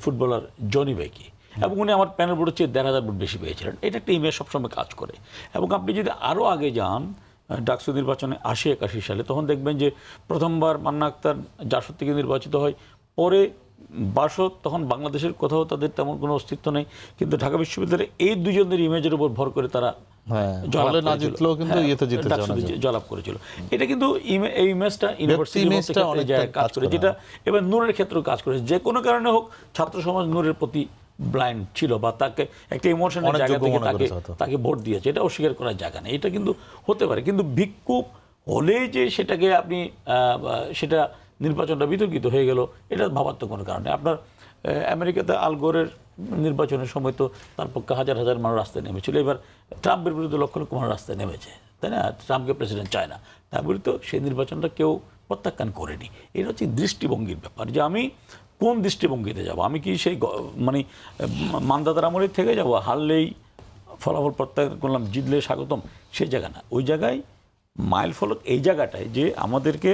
Speaker 2: ফুটবলার জনি ভাইকে, এবং উনি আমার প্যানেল ভোটের চেয়ে 1,500 ভোট বেশি পেয়েছিলেন। এটা একটা ইমেজ সবসময় কাজ করে। এবং আপনি যদি আরও আগে যান ডাকসু নির্বাচনে 80-81 সালে, তখন দেখবেন যে প্রথমবার মান্না আক্তার জাসদ থেকে নির্বাচিত হয়, পরে বাসদ, তখন বাংলাদেশের কোথাও তাদের তেমন কোনো অস্তিত্ব নেই, কিন্তু ঢাকা বিশ্ববিদ্যালয়ে এই দুজনের ইমেজের উপর ভর করে তারা জয়লাভ করেছিল। এটা কিন্তু এই ইমেজটা ইউনিভার্সিটি কাজ করে, যেটা এবার নূরের ক্ষেত্রেও কাজ করেছে। যে কোনো কারণে হোক ছাত্র সমাজ নূরের প্রতি ব্লাইন্ড ছিল বা তাকে একটা ইমোশনের জায়গা থেকে তাকে ভোট দিয়েছে, এটা অস্বীকার করার জায়গা নেই। এটা কিন্তু হতে পারে, কিন্তু বিক্ষোভ হলেই যে সেটাকে আপনি সেটা নির্বাচনটা বিতর্কিত হয়ে গেল, এটা ভাবার তো কোনো কারণ নেই। আপনার আমেরিকাতে আল গোরের নির্বাচনের সময় তো তার পক্ষে হাজার হাজার মানুষ রাস্তায় নেমেছিল, এবার ট্রাম্পের বিরুদ্ধে লক্ষ লক্ষ মানুষ রাস্তায় নেমেছে, তাই না? ট্রাম্পকে প্রেসিডেন্ট চায় না, তার বিরুদ্ধে সেই নির্বাচনটা কেউ প্রত্যাখ্যান করেনি। এটা হচ্ছে দৃষ্টিভঙ্গির ব্যাপার, যে আমি কোন দৃষ্টিভঙ্গিতে যাব। আমি কি সেই মানে মানদাতার আমলের থেকে যাব, হারলেই ফলাফল প্রত্যাখ্যান করলাম, জিতলে স্বাগতম, সেই জায়গা না। ওই জায়গায় মাইল ফলক এই জায়গাটায় যে আমাদেরকে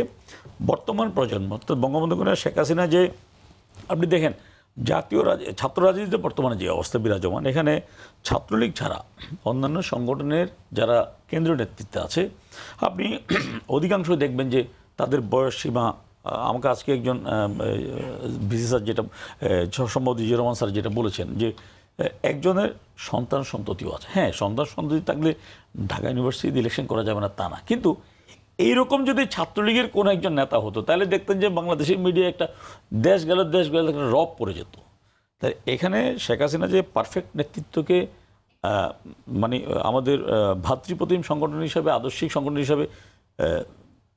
Speaker 2: বর্তমান প্রজন্ম, তো বঙ্গবন্ধু কন্যা শেখ হাসিনা, যে আপনি দেখেন জাতীয় ছাত্র রাজনীতিতে বর্তমানে যে অবস্থা বিরাজমান, এখানে ছাত্রলীগ ছাড়া অন্যান্য সংগঠনের যারা কেন্দ্রীয় নেতৃত্বে আছে, আপনি অধিকাংশ দেখবেন যে তাদের বয়স সীমা, আমাকে আজকে একজন ভিসি স্যার যেটা সম্ভবত জিয়া রহমান স্যার যেটা বলেছেন, যে একজনের সন্তান সন্ততিও আছে। হ্যাঁ, সন্তান সন্ততি থাকলে ঢাকা ইউনিভার্সিটিতে ইলেকশন করা যাবে না তা না, কিন্তু এইরকম যদি ছাত্রলীগের কোনো একজন নেতা হতো তাহলে দেখতেন যে বাংলাদেশের মিডিয়া একটা দেশ গেল একটা রব পড়ে যেত। তাই এখানে শেখ হাসিনা যে পারফেক্ট নেতৃত্বকে মানে আমাদের ভাতৃপ্রতিম সংগঠন হিসাবে, আদর্শিক সংগঠন হিসাবে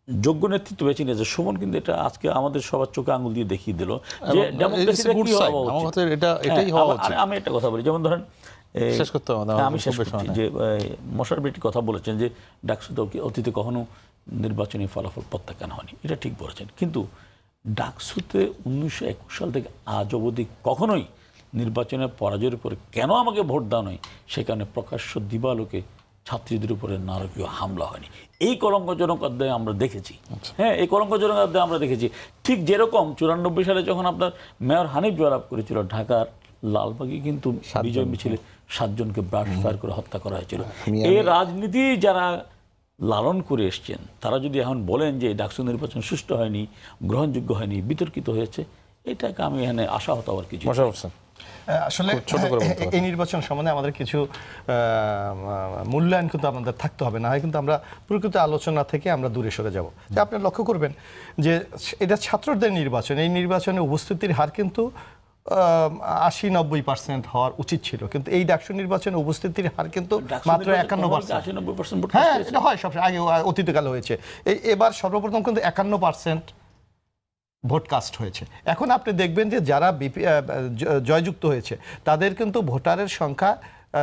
Speaker 2: যোগ্য নেতৃত্ব বেছে নিয়েছে, সুমন কিন্তু এটা আজকে আমাদের সবার চোখে আঙুল দিয়ে দেখিয়ে দিল যে আমি একটা কথা বলি, যেমন ধরেন আমি শেষ করছি যে মোশাররফ একটি কথা বলেছেন যে ডাকসুতে অতীতে কখনো নির্বাচনী ফলাফল প্রত্যাখ্যান হয়নি, এটা ঠিক বলেছেন, কিন্তু ডাকসুতে 1921 সাল থেকে আজ অবধি কখনোই নির্বাচনের পরাজয়ের উপরে কেন আমাকে ভোট দেওয়া নয় সেখানে প্রকাশ্য দিবালোকে ছাত্রীদের উপরে নারকীয় হামলা হয়নি। এই কলঙ্কজনক অধ্যায় আমরা দেখেছি। হ্যাঁ, এই কলঙ্কজনক অধ্যায় আমরা দেখেছি, ঠিক যেরকম 94 সালে যখন আপনার মেয়র হানিফ জয়লাভ করেছিল, ঢাকার লালবাগে কিন্তু বিজয় মিছিলে 7 জনকে ব্রাশ ফায়ার করে হত্যা করা হয়েছিল। এই রাজনীতি যারা লালন করে এসছেন তারা যদি এখন বলেন যে ডাকসু নির্বাচন সুষ্ঠু হয়নি, গ্রহণযোগ্য হয়নি, বিতর্কিত হয়েছে, এটাকে আমি এখানে আশাহত হওয়ার কিছু।
Speaker 4: আসলে এই নির্বাচন সম্বন্ধে আমাদের কিছু মূল্যায়ন কিন্তু আমাদের থাকতে হবে, না হয় কিন্তু আমরা প্রকৃত আলোচনা থেকে আমরা দূরে সরে যাব। যে আপনি লক্ষ্য করবেন যে এটা ছাত্রদের নির্বাচন, এই নির্বাচনে উপস্থিতির হার কিন্তু 80-90% হওয়ার উচিত ছিল, কিন্তু এই ডাকসু নির্বাচনে উপস্থিতির হার কিন্তু মাত্র 51%। হ্যাঁ, এটা হয় সব আগে অতীতকালে হয়েছে। এবার সর্বপ্রথম কিন্তু 51% ভোট কাস্ট হয়েছে। এখন আপনি দেখবেন যে যারা জয়যুক্ত হয়েছে তাদের কিন্তু ভোটারের সংখ্যা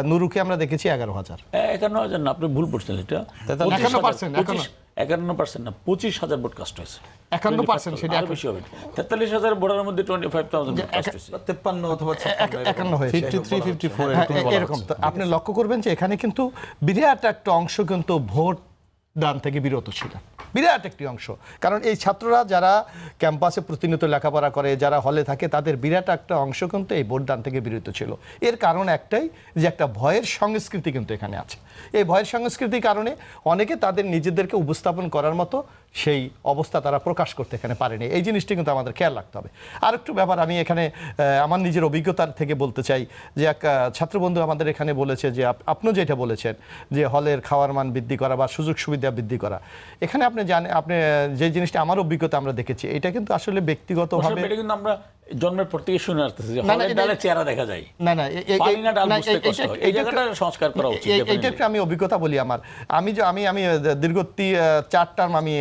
Speaker 4: নুরুকে আমরা দেখেছি 11,000।
Speaker 2: 51,000 না, আপনি ভুল পড়ছেন, এটা 51% না, 25,000 ভোট কাস্ট হয়েছে।
Speaker 4: 51% সেটা
Speaker 2: আরো বেশি হবে। 43,000 ভোটারের মধ্যে 25,000 ভোট কাস্ট হয়েছে।
Speaker 3: 53 অথবা
Speaker 4: 51 হয়েছে,
Speaker 1: 53-54
Speaker 4: এরকম। আপনি লক্ষ্য করবেন যে এখানে কিন্তু বিরাট একটা অংশ কিন্তু ভোট দান থেকে বিরত ছিল, বিরাট একটি অংশ। কারণ এই ছাত্ররা যারা ক্যাম্পাসে প্রতিনিয়ত লেখাপড়া করে, যারা হলে থাকে, তাদের বিরাট একটা অংশ কিন্তু এই ভোটদান থেকে বিরত ছিল। এর কারণ একটাই, যে একটা ভয়ের সংস্কৃতি কিন্তু এখানে আছে। এই ভয়ের সংস্কৃতির কারণে অনেকে তাদের নিজেদেরকে উপস্থাপন করার মতো সেই অবস্থা তারা প্রকাশ করতে এখানে পারেনি। এই জিনিসটি কিন্তু আমাদের খেয়াল রাখতে হবে। আর একটু ব্যাপার আমি এখানে আমার নিজের অভিজ্ঞতার থেকে বলতে চাই, যে এক ছাত্রবন্ধু আমাদের এখানে বলেছে যে আপনিও যেটা বলেছেন যে হলের খাওয়ার মান বৃদ্ধি করা বা সুযোগ সুবিধা বৃদ্ধি করা, এখানে আপনি আপনি যে জিনিসটা আমার অভিজ্ঞতা আমরা দেখেছি, এটা কিন্তু আসলে ব্যক্তিগতভাবে
Speaker 2: এটা কিন্তু আমরা জন্মের পর থেকে শুনে আসতেছি যে হলের ডালে চেহারা দেখা যায়
Speaker 4: না, না,
Speaker 2: পানি না ডাল বুঝতে কষ্ট হয়। এই জায়গাটা সংস্কার করা উচিত।
Speaker 4: এইটা একটু আমি অভিজ্ঞতা বলি আমার। আমি দীর্ঘ 4 টার্ম আমি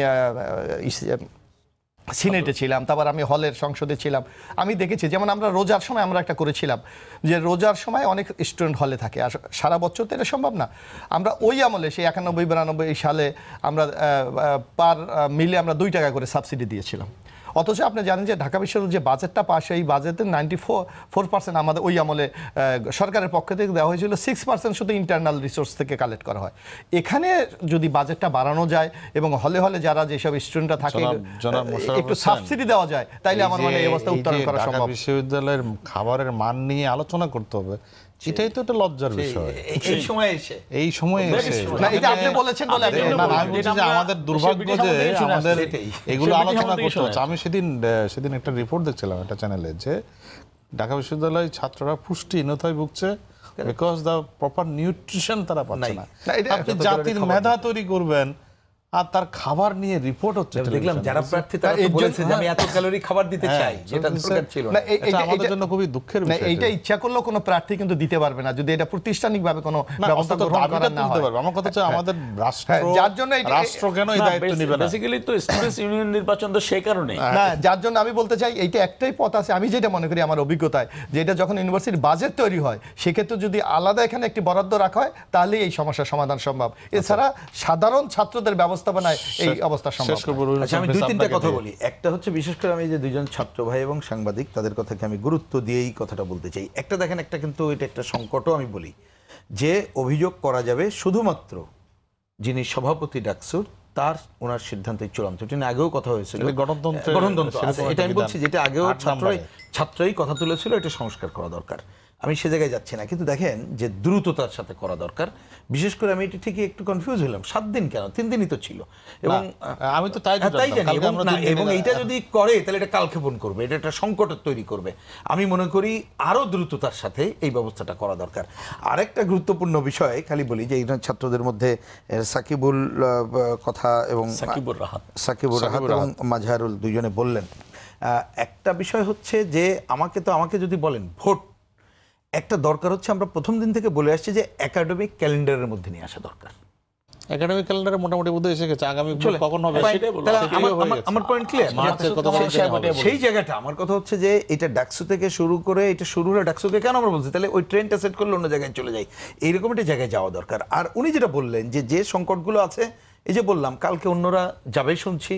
Speaker 4: সিনেটে ছিলাম, তারপর আমি হলের সংসদে ছিলাম। আমি দেখেছি, যেমন আমরা রোজার সময় আমরা একটা করেছিলাম, যে রোজার সময় অনেক স্টুডেন্ট হলে থাকে, আর সারা বছর তো এটা সম্ভব না। আমরা ওই আমলে সেই 91-92 সালে আমরা পার মিলে আমরা 2 টাকা করে সাবসিডি দিয়েছিলাম। অথচ আপনি জানেন যে ঢাকা বিশ্ববিদ্যালয়ের যে বাজেটটা পাস হয়, এই বাজেটের 94% আমাদের ওই আমলে সরকারের পক্ষ থেকে দেওয়া হয়েছিল, 6% শুধু ইন্টারনাল রিসোর্স থেকে কালেক্ট করা হয়। এখানে যদি বাজেটটা বাড়ানো যায় এবং হলে হলে যারা যেসব স্টুডেন্টরা থাকে একটু সাবসিডি দেওয়া যায়, তাইলে আমার মনে হয় এই অবস্থা উত্তরণ করা সম্ভব।
Speaker 1: ঢাকা বিশ্ববিদ্যালয়ের খাবারের মান নিয়ে আলোচনা করতে হবে, এটাই তো একটা লজ্জার বিষয়। এই সময়ে এসে
Speaker 4: না, এটা আপনি বলেছেন বলে
Speaker 1: আমি বলছি যে আমাদের দুর্ভাগ্য যে আমাদের এগুলো আলোচনা করতে হচ্ছে। আমি সেদিন একটা রিপোর্ট দেখছিলাম একটা চ্যানেলে, যে ঢাকা বিশ্ববিদ্যালয়ের ছাত্ররা পুষ্টিহীনতায় ভুগছে, বিকজ দ্য প্রপার নিউট্রিশন তারা পাচ্ছে না। আপনি জাতির মেধা তৈরি করবেন আর তার খাবার নিয়ে রিপোর্ট হচ্ছে।
Speaker 3: দেখলাম যারা প্রার্থী তারা বলেছে যে আমি এত ক্যালোরি খাবার দিতে চাই, যেটা দরকার ছিল না।
Speaker 1: এটা আমাদের জন্য খুবই দুঃখের বিষয়।
Speaker 4: এইটা ইচ্ছা করলেও কোনো প্রার্থী কিন্তু দিতে পারবে না যদি এটা প্রাতিষ্ঠানিকভাবে কোনো ব্যবস্থা গ্রহণ করা না হয়।
Speaker 1: আমার কথা হচ্ছে আমাদের
Speaker 4: যার জন্য
Speaker 1: রাষ্ট্র কেন এই দায়িত্ব নেবে না?
Speaker 2: বেসিক্যালি তো স্টুডেন্টস ইউনিয়ন নির্বাচন তো সেই কারণে
Speaker 4: না, যার জন্য আমি বলতে চাই এইটা একটাই পথ আছে। আমি যেটা মনে করি আমার অভিজ্ঞতায়, যে এটা যখন ইউনিভার্সিটির বাজেট তৈরি হয়, সেক্ষেত্রে যদি আলাদা এখানে একটি বরাদ্দ রাখা হয়, তাহলে এই সমস্যার সমাধান সম্ভব। এছাড়া সাধারণ ছাত্রদের ব্যবস্থাপনায় এই অবস্থা সম্ভব।
Speaker 3: আচ্ছা, আমি 2-3টা কথা বলি। একটা হচ্ছে, বিশেষ করে আমি যে 2জন ছাত্র ভাই এবং সাংবাদিক, তাদের কথাকে আমি গুরুত্ব দিয়েই কথাটা বলতে চাই। একটা দেখেন, একটা কিন্তু এটা একটা সংকটও আমি বলি, যে অভিযোগ করা যাবে শুধুমাত্র যিনি সভাপতি ডাকসুর, তার ওনার সিদ্ধান্তের চূড়ান্ত। এটা নিয়ে আগেও কথা হয়েছিল, গণতন্ত্র আছে, এটা আমি বলছি, যেটা আগেও ছাত্রই কথা তুলেছিল, এটা সংস্কার করা দরকার। আমি সে জায়গায় যাচ্ছি না, কিন্তু দেখেন যে দ্রুততার সাথে করা দরকার। বিশেষ করে আমি এটা ঠিকই একটু কনফিউজ হলাম, 7 দিন কেন, 3 দিনই তো ছিল। এবং
Speaker 1: আমি তো তাই
Speaker 3: জানি, এবং এইটা যদি করে তাহলে এটা কালক্ষেপণ করবে, এটা একটা সংকট তৈরি করবে। আমি মনে করি আরো দ্রুততার সাথে এই ব্যবস্থাটা করা দরকার। আরেকটা গুরুত্বপূর্ণ বিষয় খালি বলি, যে এই ছাত্রদের মধ্যে সাকিবুল কথা এবং সাকিবুর রাহাত এবং মাজহারুল দুইজনে বললেন, একটা বিষয় হচ্ছে যে আমাকে যদি বলেন ভোট একটা দরকার হচ্ছে, আমরা প্রথম দিন থেকে বলে আসছি যে একাডেমিক ক্যালেন্ডারের মধ্যে নিয়ে আসা দরকার।
Speaker 1: একাডেমিক ক্যালেন্ডারে মোটামুটি বোধহয় এসে গেছে, আগামী কখন হবে
Speaker 3: আমার পয়েন্ট ক্লিয়ার। সেই জায়গাটা আমার কথা হচ্ছে যে এটা ডাকসু থেকে শুরু করে, এটা শুরু হলে ডাকসুকে কেন আমরা বলছি, তাহলে ওই ট্রেনটা সেট করলে অন্য জায়গায় চলে যায়, এইরকম একটা জায়গায় যাওয়া দরকার। আর উনি যেটা বললেন যে সংকটগুলো আছে, এই যে বললাম কালকে অন্যরা যাবে শুনছি,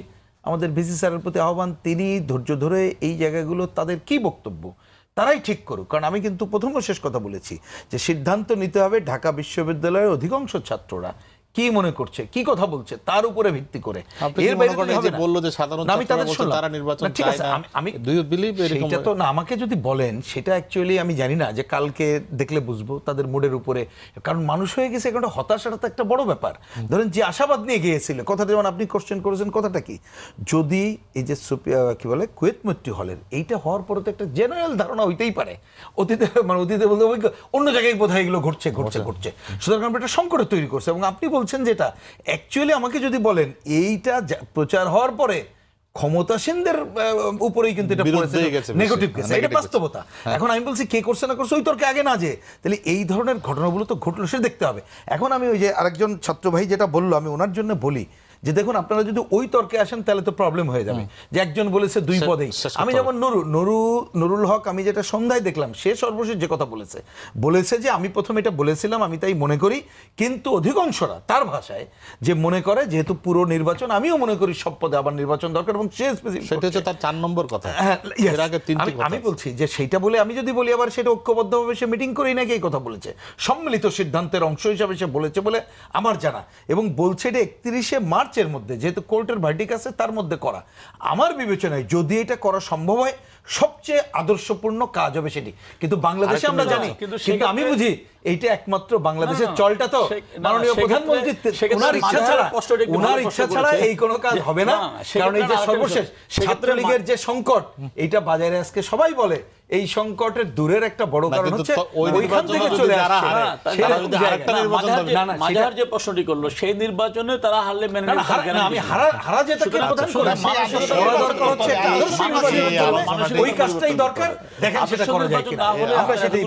Speaker 3: আমাদের ভিসি স্যারের প্রতি আহ্বান, তিনি ধৈর্য ধরে এই জায়গাগুলো তাদের কি বক্তব্য তারাই ঠিক করুক। কারণ আমি কিন্তু প্রথম ও শেষ কথা বলেছি যে সিদ্ধান্ত নিতে হবে ঢাকা বিশ্ববিদ্যালয়ের অধিকাংশ ছাত্ররা কি মনে করছে, কি কথা বলছে, তার উপরে ভিত্তি করে।
Speaker 1: আপনি কি মনে করেন যে বললো যে সাধারণ ছাত্ররা বলছে তারা নির্বাচন চায় না,
Speaker 3: আমি
Speaker 1: ডু ইউ বিলিভ এরকম?
Speaker 3: সেটা তো না, আমাকে যদি বলেন সেটা অ্যাকচুয়ালি আমি জানি না, যে কালকে দেখলে বুঝবো তাদের মুডের উপরে, কারণ মানুষ হয়ে গেছে এখন হতাশাটা তো একটা বড় ব্যাপার। ধরেন যে আশাবাদ নিয়ে গিয়েছিল, কথাটা যেমন আপনি কোশ্চেন করেছেন, কথাটা কি, যদি এই যে কি বলে কুয়েত মৈত্রী হলের এইটা হওয়ার পরে তো একটা জেনারেল ধারণা হইতেই পারে, অতীতে বলতে অন্য জায়গায় বোধহয় এগুলো ঘটছে। সুতরাং আমরা একটা সংকট তৈরি করছে। এবং আপনি বলছেন যেটা অ্যাকচুয়ালি আমাকে যদি বলেন এইটা প্রচার হওয়ার পরে ক্ষমতাসীনদের উপরেই কিন্তু এটা নেগেটিভ গেছে, এটা বাস্তবতা। এখন আমি বলছি কে করছে না করছে ওই তর্কে আগে না, যে তাহলে এই ধরনের ঘটনাগুলো তো ঘটলো সেটা দেখতে হবে। এখন আমি ওই যে আরেকজন ছাত্র ভাই যেটা বললো, আমি ওনার জন্য বলি যে দেখুন আপনারা যদি ওই তর্কে আসেন তাহলে তো প্রবলেম হয়ে যাবে, যে একজন বলেছে দুই পদেই। আমি যেমন নুরুল হক, আমি যেটা সন্ধ্যায় দেখলাম, সে সর্বশেষ যে কথা বলেছে যে আমি প্রথমে এটা বলেছিলাম, আমি তাই মনে করি, কিন্তু অধিকাংশরা তার ভাষায় যে মনে করে যেহেতু পুরো নির্বাচন, আমিও মনে করি সব পদে আবার নির্বাচন দরকার, এবং সে
Speaker 1: সেটা হচ্ছে তার 4 নম্বর কথা।
Speaker 3: আমি বলছি যে সেইটা বলে আমি যদি বলি আবার সেটা ঐক্যবদ্ধভাবে সে মিটিং করেই নাকি এই কথা বলেছে, সম্মিলিত সিদ্ধান্তের অংশ হিসাবে সে বলেছে বলে আমার জানা, এবং বলছে এটা 31শে মার্চের মধ্যে, যেহেতু কোর্টের ভার্ডিক আছে তার মধ্যে করা। আমার বিবেচনায় যদি এটা করা সম্ভব হয় সবচেয়ে আদর্শপূর্ণ কাজ হবে সেটি, কিন্তু বাংলাদেশে আমরা জানি, কিন্তু আমি বুঝি এইটা একমাত্র বাংলাদেশের চলটা তো মাননীয় প্রধানমন্ত্রী ওনার ইচ্ছা ছাড়া এই কোনো কাজ হবে না। কারণ এই যে সর্বশেষ ছাত্রলীগের যে সংকট, এইটা বাজারে আজকে সবাই বলে এই সংকটের দূরের একটা বড় কারণ হচ্ছে ওইখান থেকে চলে আসছে।
Speaker 2: মাঝার যে প্রশ্নটি করলো, সেই নির্বাচনে তারা হারলে মেনে নিতে পারবে না। আমি
Speaker 3: হারা যেটাকে প্রধান করে দরকার হচ্ছে ওই কাজটাই দরকার, দেখেন সেটা করা যায় কিনা। আমরা সেটাই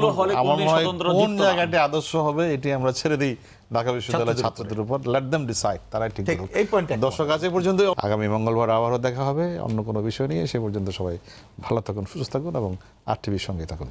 Speaker 1: কোন জায়গাটি আদর্শ হবে এটি আমরা ছেড়ে দিই ঢাকা বিশ্ববিদ্যালয়ের ছাত্রদের উপর, লেট দেম ডিসাইড, তারাই ঠিক করুক।
Speaker 3: এই পয়েন্টে
Speaker 1: দর্শক আজ এই পর্যন্ত, আগামী মঙ্গলবার আবারও দেখা হবে অন্য কোনো বিষয় নিয়ে। সে পর্যন্ত সবাই ভালো থাকুন, সুস্থ থাকুন এবং RTV সঙ্গে থাকুন।